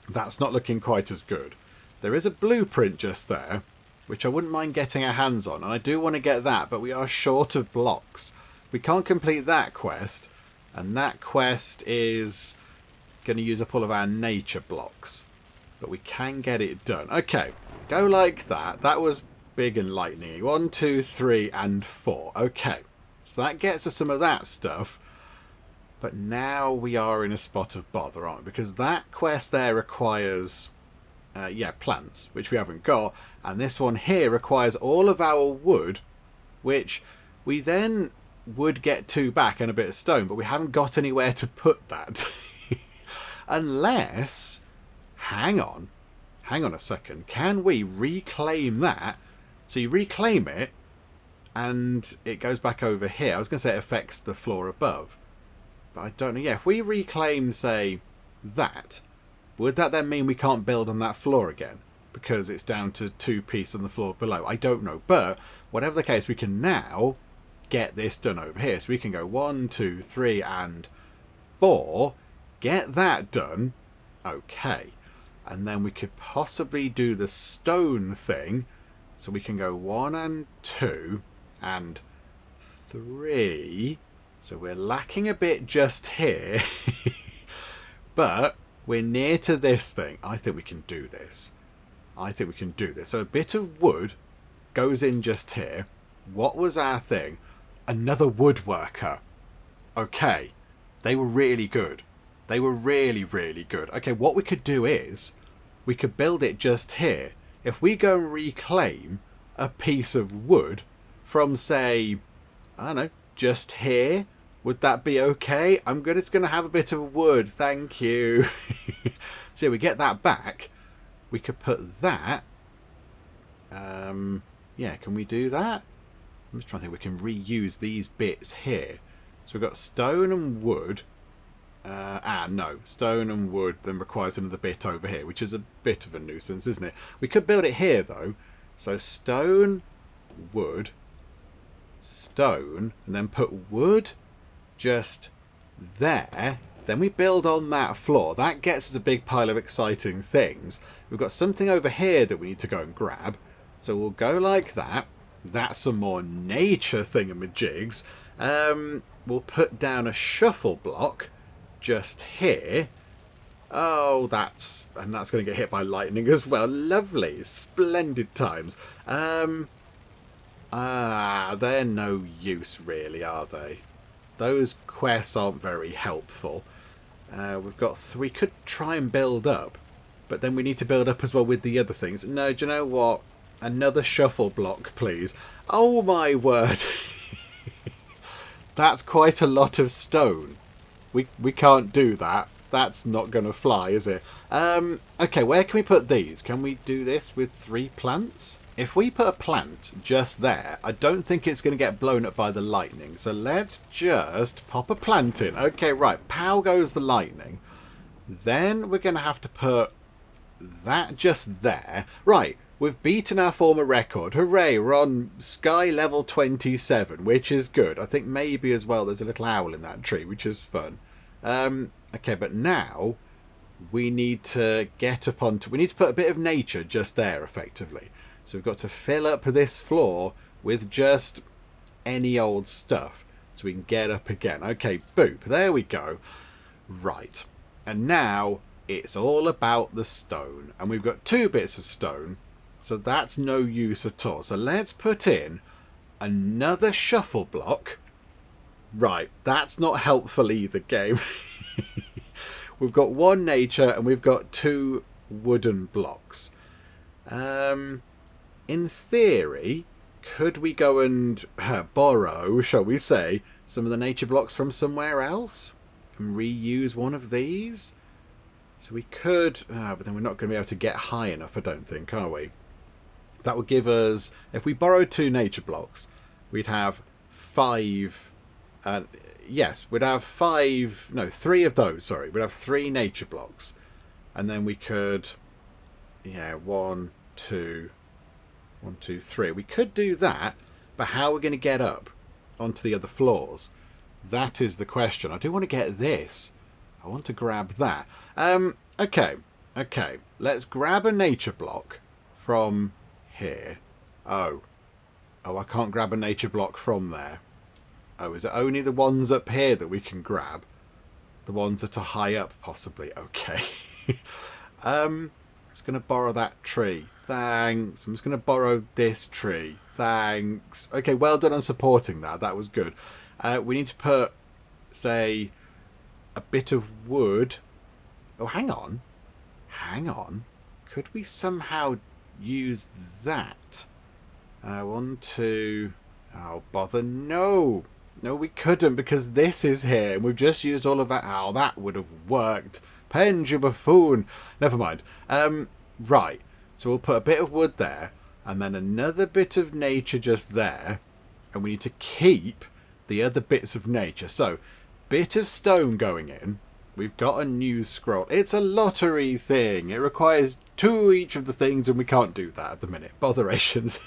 That's not looking quite as good. There is a blueprint just there, which I wouldn't mind getting our hands on, and I do want to get that, but we are short of blocks. We can't complete that quest, and that quest is going to use up all of our nature blocks, but we can get it done. Okay, go like that. That was big and lightning. 1, 2, 3, and 4. Okay, so that gets us some of that stuff. But now we are in a spot of bother, aren't we? Because that quest there requires, plants, which we haven't got. And this one here requires all of our wood, which we then would get 2 back and a bit of stone. But we haven't got anywhere to put that. Unless, hang on a second. Can we reclaim that? So you reclaim it, and it goes back over here. I was going to say it affects the floor above. But I don't know. Yeah, if we reclaim, say, that, would that then mean we can't build on that floor again? Because it's down to 2 pieces on the floor below. I don't know. But whatever the case, we can now get this done over here. So we can go 1, 2, 3, and 4. Get that done. Okay. And then we could possibly do the stone thing. So we can go 1 and 2 and 3... So we're lacking a bit just here, but we're near to this thing. I think we can do this. So a bit of wood goes in just here. What was our thing? Another woodworker. Okay, they were really good. They were really, really good. Okay, what we could do is we could build it just here. If we go and reclaim a piece of wood from, say, I don't know, just here, would that be okay? It's going to have a bit of wood. Thank you. So we get that back. We could put that. Can we do that? I'm just trying to think. We can reuse these bits here. So we've got stone and wood. No. Stone and wood then requires another bit over here, which is a bit of a nuisance, isn't it? We could build it here, though. So stone, wood, stone, and then put wood just there. Then we build on that floor. That gets us a big pile of exciting things. We've got something over here that we need to go and grab. So we'll go like that. That's some more nature thingamajigs. We'll put down a shuffle block just here. Oh, that's going to get hit by lightning as well. Lovely. Splendid times. They're no use really, are they? those quests aren't very helpful. We could try and build up, but then we need to build up as well with the other things. No, do you know what? Another shuffle block, please. Oh my word. That's quite a lot of stone. We can't do that. That's not going to fly, is it? Okay, where can we put these? Can we do this with 3 plants? If we put a plant just there, I don't think it's going to get blown up by the lightning. So let's just pop a plant in. Okay, right. Pow goes the lightning. Then we're going to have to put that just there. Right, we've beaten our former record. Hooray, we're on sky level 27, which is good. I think maybe as well there's a little owl in that tree, which is fun. Okay, but now we need to get up onto... We need to put a bit of nature just there, effectively. So we've got to fill up this floor with just any old stuff so we can get up again. Okay, boop. There we go. Right. And now it's all about the stone. And we've got 2 bits of stone, so that's no use at all. So let's put in another shuffle block. Right, that's not helpful either, game. We've got 1 nature and we've got 2 wooden blocks. In theory, could we go and borrow, shall we say, some of the nature blocks from somewhere else and reuse one of these? So we could, but then we're not going to be able to get high enough, I don't think, are we? That would give us, if we borrowed 2 nature blocks, we'd have 5, yes, we'd have 3 of those, sorry. We'd have 3 nature blocks. And then we could, 1, 2, 3. We could do that, but how are we going to get up onto the other floors? That is the question. I do want to get this. I want to grab that. Okay. Let's grab a nature block from here. Oh, I can't grab a nature block from there. Oh, is it only the ones up here that we can grab? The ones that are high up, possibly. Okay. I'm just going to borrow that tree. Thanks. I'm just going to borrow this tree. Thanks. Okay, well done on supporting that. That was good. We need to put, say, a bit of wood. Oh, hang on. Could we somehow use that? 1, 2... Oh, bother. No, we couldn't because this is here. And we've just used all of that. Oh, that would have worked. Penge, you buffoon. Never mind. Right. So we'll put a bit of wood there. And then another bit of nature just there. And we need to keep the other bits of nature. So, bit of stone going in. We've got a news scroll. It's a lottery thing. It requires 2 each of the things, and we can't do that at the minute. Botherations.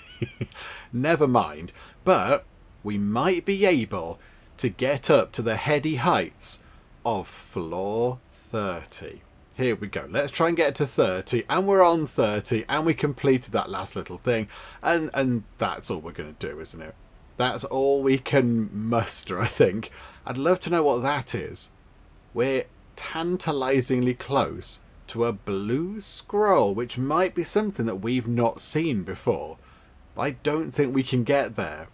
Never mind. But we might be able to get up to the heady heights of floor 30. Here we go. Let's try and get to 30. And we're on 30. And we completed that last little thing. And that's all we're going to do, isn't it? That's all we can muster, I think. I'd love to know what that is. We're tantalizingly close to a blue scroll, which might be something that we've not seen before. But I don't think we can get there.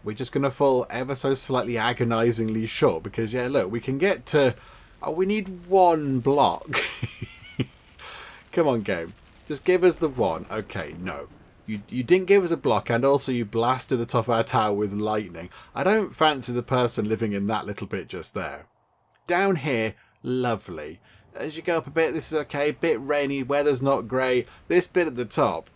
We're just going to fall ever so slightly agonizingly short because, yeah, look, we can get to... Oh, we need 1 block. Come on, game. Just give us the 1. Okay, no. You didn't give us a block, and also you blasted the top of our tower with lightning. I don't fancy the person living in that little bit just there. Down here, lovely. As you go up a bit, this is okay. Bit rainy, weather's not great. This bit at the top,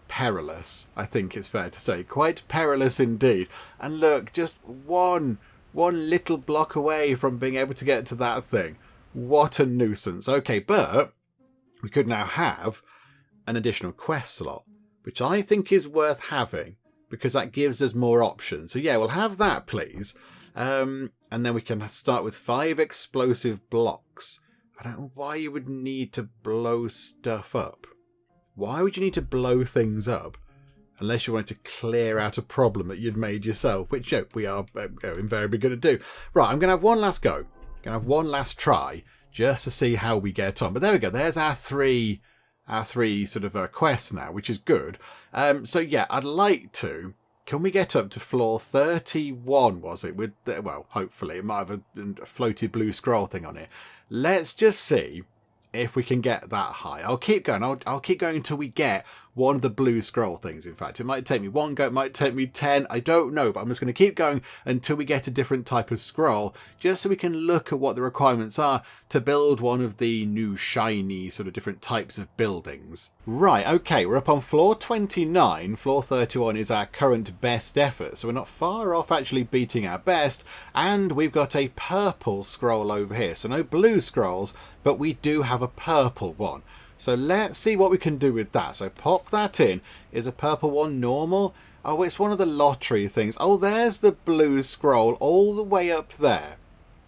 perilous, I think it's fair to say. Quite perilous indeed. And look, just one little block away from being able to get to that thing. What a nuisance. Okay, but we could now have an additional quest slot, which I think is worth having because that gives us more options. So yeah, we'll have that, please. And then we can start with 5 explosive blocks. I don't know why you would need to blow stuff up. Why would you need to blow things up? Unless you wanted to clear out a problem that you'd made yourself, which we are invariably going to do. Right, I'm going to have one last go. I'm going to have one last try just to see how we get on. But there we go. There's our three sort of quests now, which is good. So yeah, I'd like to Can we get up to floor 31, was it? With well, hopefully. It might have a floated blue scroll thing on it. Let's just see if we can get that high. I'll keep going. I'll keep going until we get one of the blue scroll things. In fact, it might take me one go, it might take me 10. I don't know, but I'm just going to keep going until we get a different type of scroll, just so we can look at what the requirements are to build one of the new shiny sort of different types of buildings. Right, okay, we're up on floor 29. Floor 31 is our current best effort, so we're not far off actually beating our best, and we've got a purple scroll over here. So no blue scrolls, but we do have a purple one. So let's see what we can do with that. So pop that in. Is a purple one normal? Oh, it's one of the lottery things. Oh, there's the blue scroll all the way up there.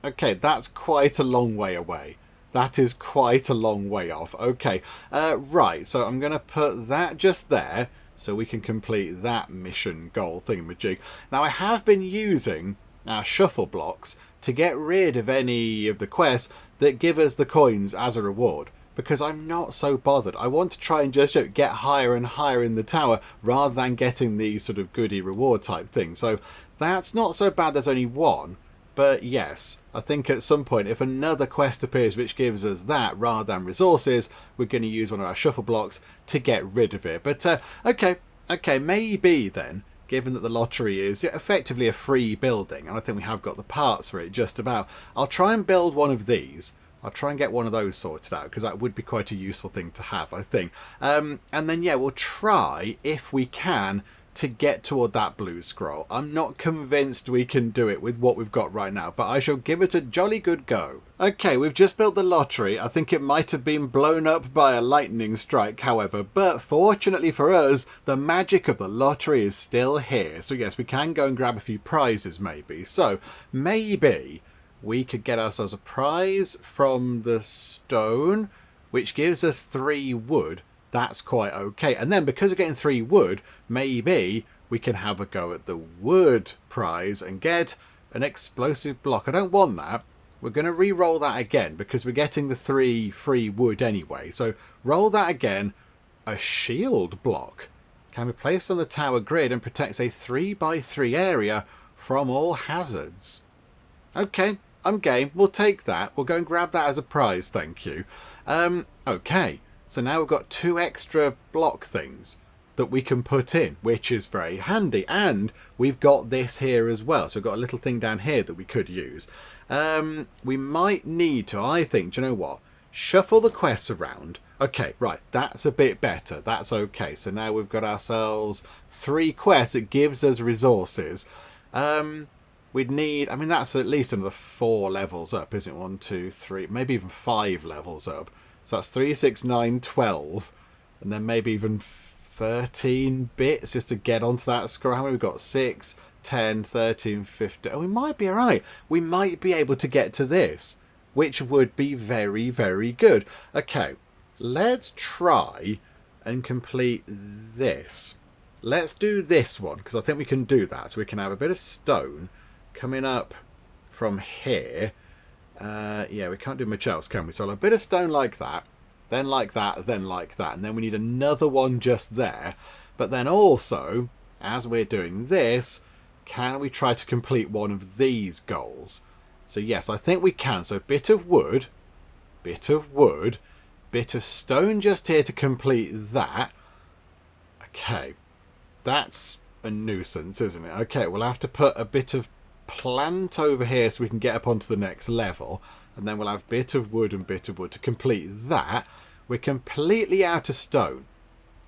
Okay, that's quite a long way away. That is quite a long way off. Okay, right. So I'm going to put that just there so we can complete that mission goal thingamajig. Now, I have been using our shuffle blocks to get rid of any of the quests that give us the coins as a reward, because I'm not so bothered. I want to try and just get higher and higher in the tower rather than getting these sort of goodie reward type things. So that's not so bad. There's only one. But yes, I think at some point, if another quest appears which gives us that rather than resources, we're going to use one of our shuffle blocks to get rid of it. But okay, maybe then, given that the lottery is effectively a free building, and I think we have got the parts for it just about, I'll try and build one of these. I'll try and get one of those sorted out, because that would be quite a useful thing to have, I think. And then, yeah, we'll try, if we can, to get toward that blue scroll. I'm not convinced we can do it with what we've got right now, but I shall give it a jolly good go. Okay, we've just built the lottery. I think it might have been blown up by a lightning strike, however, but fortunately for us, the magic of the lottery is still here. So yes, we can go and grab a few prizes maybe. So maybe we could get ourselves a prize from the stone, which gives us 3 wood. That's quite okay. And then because we're getting 3 wood, maybe we can have a go at the wood prize and get an explosive block. I don't want that. We're going to re-roll that again because we're getting the 3 free wood anyway. So roll that again. A shield block can be placed on the tower grid and protects a 3x3 area from all hazards. Okay, I'm game. We'll take that. We'll go and grab that as a prize, thank you. Okay, so now we've got 2 extra block things that we can put in, which is very handy. And we've got this here as well. So we've got a little thing down here that we could use. We might need to, I think, do you know what? Shuffle the quests around. Okay, right, that's a bit better. That's okay. So now we've got ourselves 3 quests. It gives us resources. We'd need, I mean, that's at least another 4 levels up, isn't it? 1, 2, 3, maybe even 5 levels up. So that's 3, 6, 9, 12. And then maybe even 13 bits just to get onto that scroll. How many we've got? 6, 10, 13, 15. Oh, we might be all right. We might be able to get to this, which would be very, very good. Okay, let's try and complete this. Let's do this one, because I think we can do that. So we can have a bit of stone coming up from here. Yeah, we can't do much else, can we? So a bit of stone like that, then like that, then like that. And then we need another one just there. But then also, as we're doing this, can we try to complete one of these goals? So yes, I think we can. So bit of wood, bit of wood, bit of stone just here to complete that. Okay, that's a nuisance, isn't it? Okay, we'll have to put a bit of plant over here so we can get up onto the next level. And then we'll have bit of wood and bit of wood to complete that. We're completely out of stone.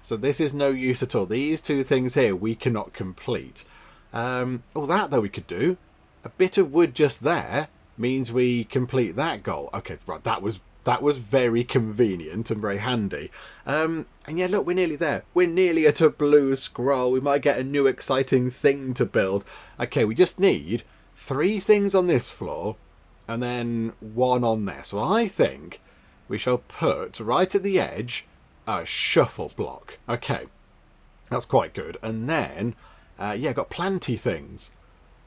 So this is no use at all. These 2 things here we cannot complete. Oh, that though we could do. A bit of wood just there means we complete that goal. Okay, right, that was very convenient and very handy. And yeah, look, we're nearly there. We're nearly at a blue scroll. We might get a new exciting thing to build. Okay, we just need 3 things on this floor and then 1 on there. So I think we shall put right at the edge a shuffle block. Okay, that's quite good. And then, yeah, got plenty things.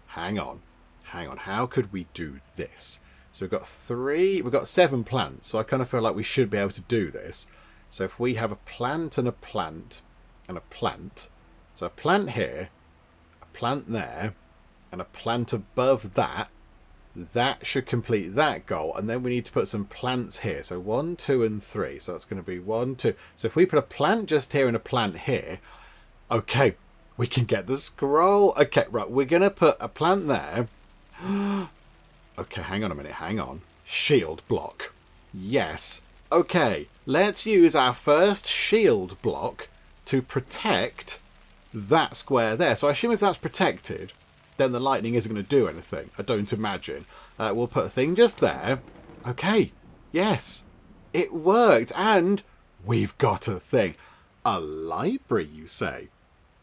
Hang on. How could we do this? So we've got 7 plants, so I kind of feel like we should be able to do this. So if we have a plant and a plant and a plant, so a plant here, plant there and a plant above that. That should complete that goal. And then we need to put some plants here. So 1, 2, and 3. So that's going to be 1, 2. So if we put a plant just here and a plant here, okay, we can get the scroll. Okay, right, we're going to put a plant there. Okay, hang on a minute, hang on. Shield block. Yes. Okay, let's use our first shield block to protect that square there. So I assume if that's protected, then the lightning isn't going to do anything. I don't imagine. We'll put a thing just there. Okay, yes, it worked. And we've got a thing. A library, you say?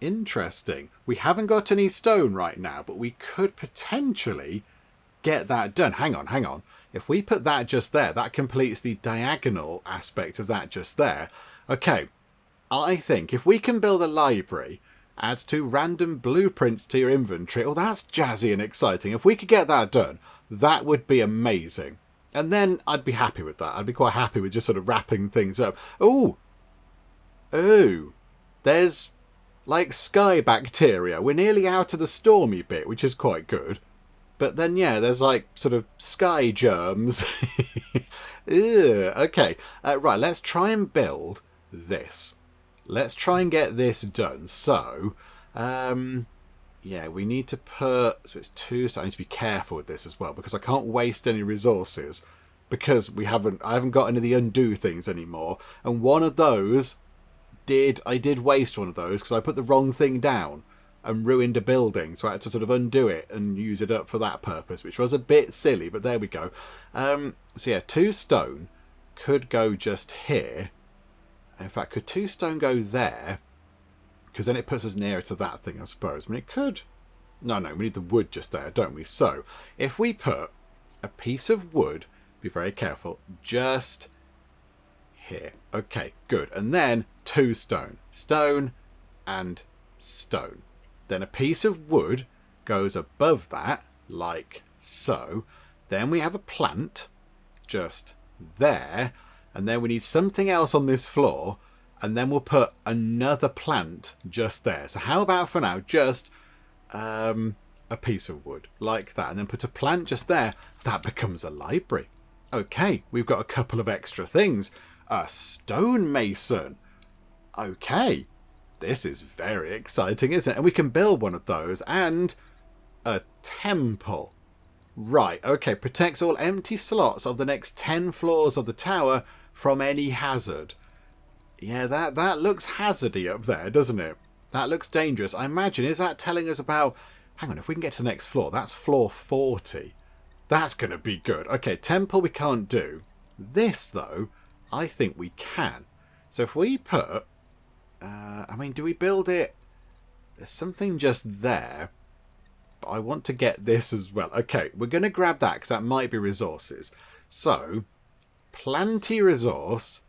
Interesting. We haven't got any stone right now, but we could potentially get that done. Hang on, hang on. If we put that just there, that completes the diagonal aspect of that just there. Okay, I think if we can build a library, adds 2 random blueprints to your inventory. Oh, that's jazzy and exciting. If we could get that done, that would be amazing. And then I'd be happy with that. I'd be quite happy with just sort of wrapping things up. Oh, there's like sky bacteria. We're nearly out of the stormy bit, which is quite good. But then, yeah, there's like sort of sky germs. Ew, okay, right, let's try and build this. Let's try and get this done. So, yeah, we need to put... So it's 2, so I need to be careful with this as well, because I can't waste any resources, because I haven't got any of the undo things anymore. And one of those, I did waste one of those, because I put the wrong thing down and ruined a building, so I had to sort of undo it and use it up for that purpose, which was a bit silly, but there we go. So yeah, 2 stone could go just here. In fact, could 2 stone go there? Because then it puts us nearer to that thing, I suppose. I mean, it could... No, we need the wood just there, don't we? So, if we put a piece of wood, be very careful, just here. Okay, good. And then 2 stone. Stone and stone. Then a piece of wood goes above that, like so. Then we have a plant just there. And then we need something else on this floor. And then we'll put another plant just there. So how about for now, just a piece of wood like that. And then put a plant just there. That becomes a library. Okay, we've got a couple of extra things. A stonemason. Okay, this is very exciting, isn't it? And we can build one of those. And a temple. Right, okay, protects all empty slots of the next 10 floors of the tower from any hazard. Yeah, that looks hazardy up there, doesn't it? That looks dangerous. I imagine, is that telling us about... Hang on, if we can get to the next floor, that's floor 40. That's going to be good. Okay, temple we can't do. This, though, I think we can. So if we put... I mean, do we build it... There's something just there. But I want to get this as well. Okay, we're going to grab that because that might be resources. So... Planty resource,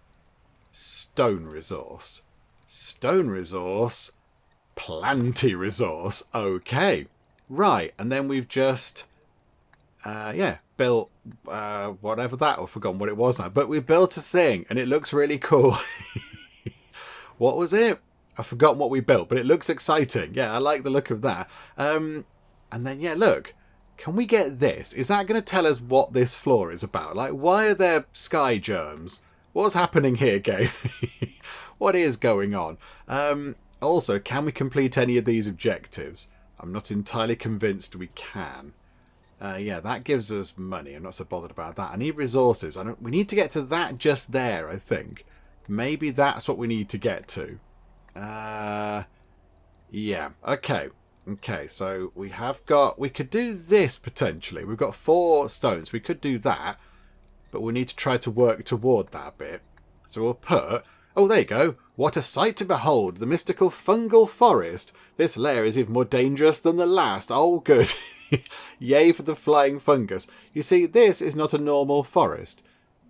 stone resource, stone resource, planty resource. Okay, right, and then we've just, built whatever that, I've forgotten what it was now, but we built a thing, and it looks really cool. What was it? I've forgotten what we built, but it looks exciting. Yeah, I like the look of that. And then, yeah, look. Can we get this? Is that going to tell us what this floor is about? Like, why are there sky germs? What's happening here, game? What is going on? Also, can we complete any of these objectives? I'm not entirely convinced we can. Yeah, that gives us money. I'm not so bothered about that. I need resources. We need to get to that just there, I think. Maybe that's what we need to get to. Yeah, okay. Okay, so we could do this potentially. We've got 4 stones. We could do that, but we need to try to work toward that bit. So we'll put... Oh, there you go. What a sight to behold. The mystical fungal forest. This lair is even more dangerous than the last. Oh, good. Yay for the flying fungus. You see, this is not a normal forest.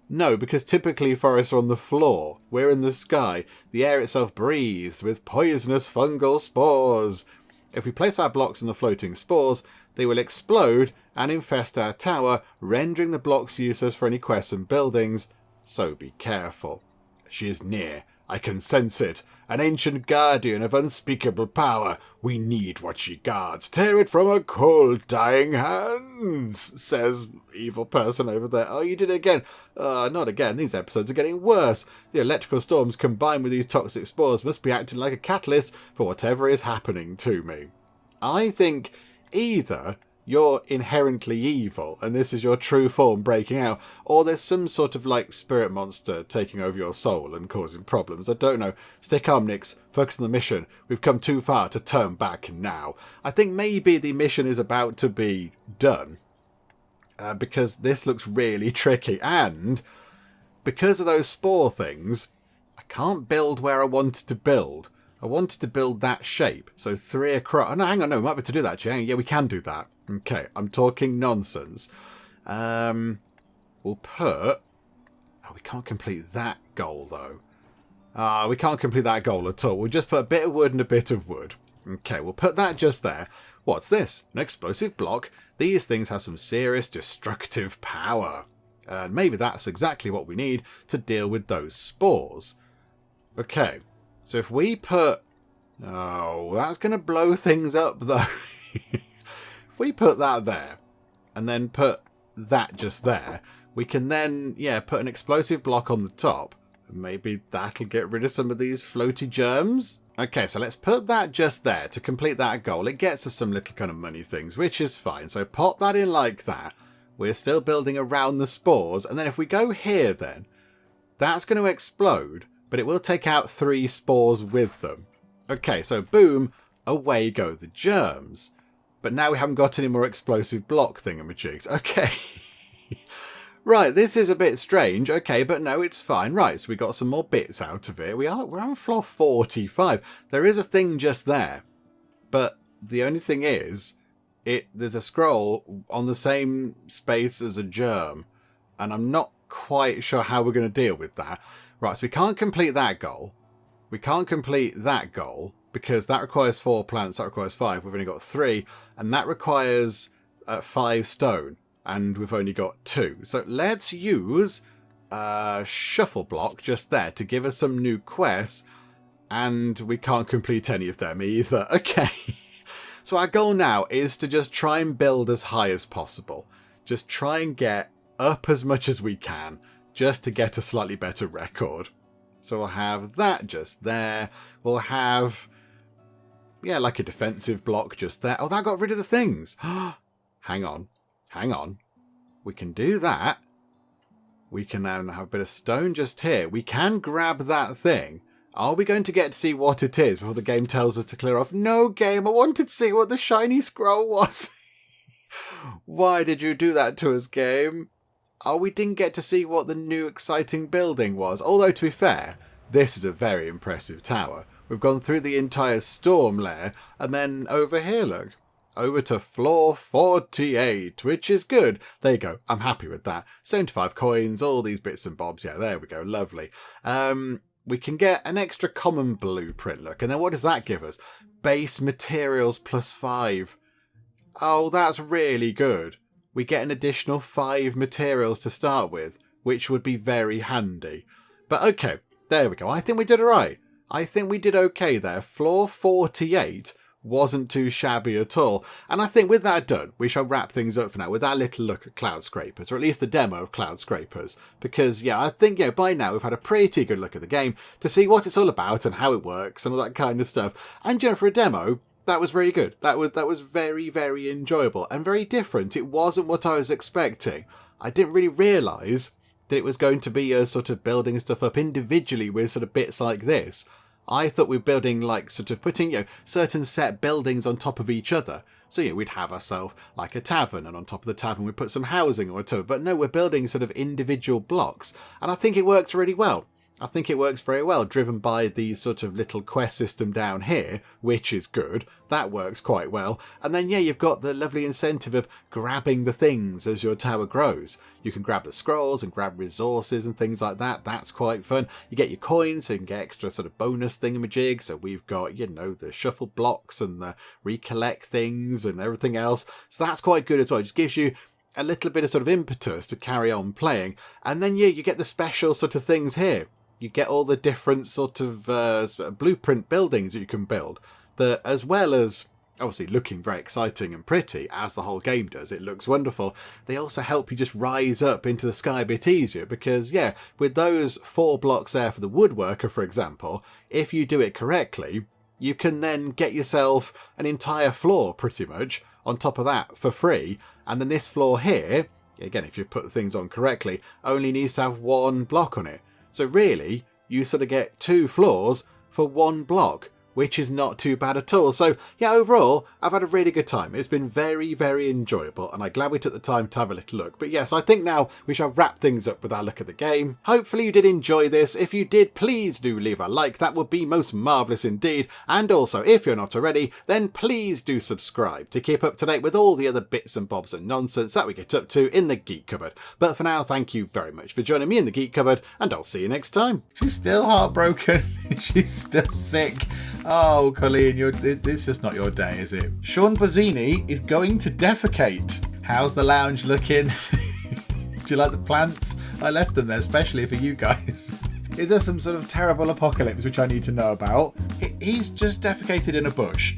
No, because typically forests are on the floor. We're in the sky. The air itself breathes with poisonous fungal spores. If we place our blocks on the floating spores, they will explode and infest our tower, rendering the blocks useless for any quests and buildings. So be careful. She is near. I can sense it. an ancient guardian of unspeakable power. We need what she guards. Tear it from her cold, dying hands, says evil person over there. Oh, you did it again. Not again. These episodes are getting worse. The electrical storms combined with these toxic spores must be acting like a catalyst for whatever is happening to me. I think either you're inherently evil and this is your true form breaking out, or there's some sort of like spirit monster taking over your soul and causing problems. I don't know. Stay calm, Nix. Focus on the mission. We've come too far to turn back now. I think maybe the mission is about to be done because this looks really tricky, and because of those spore things, I can't build where I wanted to build. I wanted to build that shape, so 3 across. Oh, no, hang on, no, we might be able to do that, Jay. Yeah, we can do that. Okay, I'm talking nonsense. We'll put... Oh, we can't complete that goal, though. We can't complete that goal at all. We'll just put a bit of wood and a bit of wood. Okay, we'll put that just there. What's this? An explosive block? These things have some serious destructive power. And maybe that's exactly what we need to deal with those spores. Okay, so if we put... Oh, that's going to blow things up, though. If we put that there, and then put that just there, we can then, put an explosive block on the top. And maybe that'll get rid of some of these floaty germs. Okay, so let's put that just there to complete that goal. It gets us some little kind of money things, which is fine. So pop that in like that. We're still building around the spores. And then if we go here then, that's going to explode, but it will take out 3 spores with them. Okay, so boom, away go the germs. But now we haven't got any more explosive block thingamajigs. Okay. Right, this is a bit strange. Okay, but no, it's fine. Right, so we got some more bits out of it. We're on floor 45. There is a thing just there. But the only thing is, there's a scroll on the same space as a germ. And I'm not quite sure how we're going to deal with that. Right, so we can't complete that goal. We can't complete that goal, because that requires 4 plants, that requires 5. We've only got 3, and that requires 5 stone, and we've only got 2. So let's use a shuffle block just there to give us some new quests, and we can't complete any of them either. Okay. So our goal now is to just try and build as high as possible. Just try and get up as much as we can, just to get a slightly better record. So we'll have that just there. We'll have... like a defensive block just there. Oh, that got rid of the things. Hang on. We can do that. We can now have a bit of stone just here. We can grab that thing. Are we going to get to see what it is before the game tells us to clear off? No, game. I wanted to see what the shiny scroll was. Why did you do that to us, game? Oh, we didn't get to see what the new exciting building was. Although, to be fair, this is a very impressive tower. We've gone through the entire storm layer, and then over here, look. Over to floor 48, which is good. There you go. I'm happy with that. 75 coins, all these bits and bobs. Yeah, there we go. Lovely. We can get an extra common blueprint, look. And then what does that give us? Base materials plus 5. Oh, that's really good. We get an additional 5 materials to start with, which would be very handy. But okay, there we go. I think we did all right. I think we did okay there. Floor 48 wasn't too shabby at all. And I think with that done, we shall wrap things up for now with our little look at Cloudscrapers, or at least the demo of Cloudscrapers. Because, I think, by now we've had a pretty good look at the game to see what it's all about and how it works and all that kind of stuff. And, for a demo, that was very good. That was very, very enjoyable and very different. It wasn't what I was expecting. I didn't really realise that it was going to be a sort of building stuff up individually with sort of bits like this. I thought we were building like sort of putting, certain set buildings on top of each other. So, we'd have ourselves like a tavern, and on top of the tavern we'd put some housing or whatever. But no, we're building sort of individual blocks. And I think it works really well. I think it works very well, driven by the sort of little quest system down here, which is good. That works quite well. And then, you've got the lovely incentive of grabbing the things as your tower grows. You can grab the scrolls and grab resources and things like that. That's quite fun. You get your coins, so you can get extra sort of bonus thingamajigs. So we've got, the shuffle blocks and the recollect things and everything else. So that's quite good as well. It just gives you a little bit of sort of impetus to carry on playing. And then, you get the special sort of things here. you get all the different sort of blueprint buildings that you can build that, as well as obviously looking very exciting and pretty, as the whole game does, it looks wonderful, they also help you just rise up into the sky a bit easier because, yeah, with those 4 blocks there for the woodworker, for example, if you do it correctly, you can then get yourself an entire floor, pretty much, on top of that for free, and then this floor here, again, if you put things on correctly, only needs to have 1 block on it. So really, you sort of get 2 floors for 1 block, which is not too bad at all. So yeah, overall, I've had a really good time. It's been very, very enjoyable, and I'm glad we took the time to have a little look. But yes, I think now we shall wrap things up with our look at the game. Hopefully you did enjoy this. If you did, please do leave a like. That would be most marvellous indeed. And also, if you're not already, then please do subscribe to keep up to date with all the other bits and bobs and nonsense that we get up to in the Geek Cupboard. But for now, thank you very much for joining me in the Geek Cupboard, and I'll see you next time. She's still heartbroken. She's still sick. Oh, Colleen, this is just not your day, is it? Sean Bozzini is going to defecate. How's the lounge looking? Do you like the plants? I left them there especially for you guys. Is there some sort of terrible apocalypse which I need to know about? He's just defecated in a bush.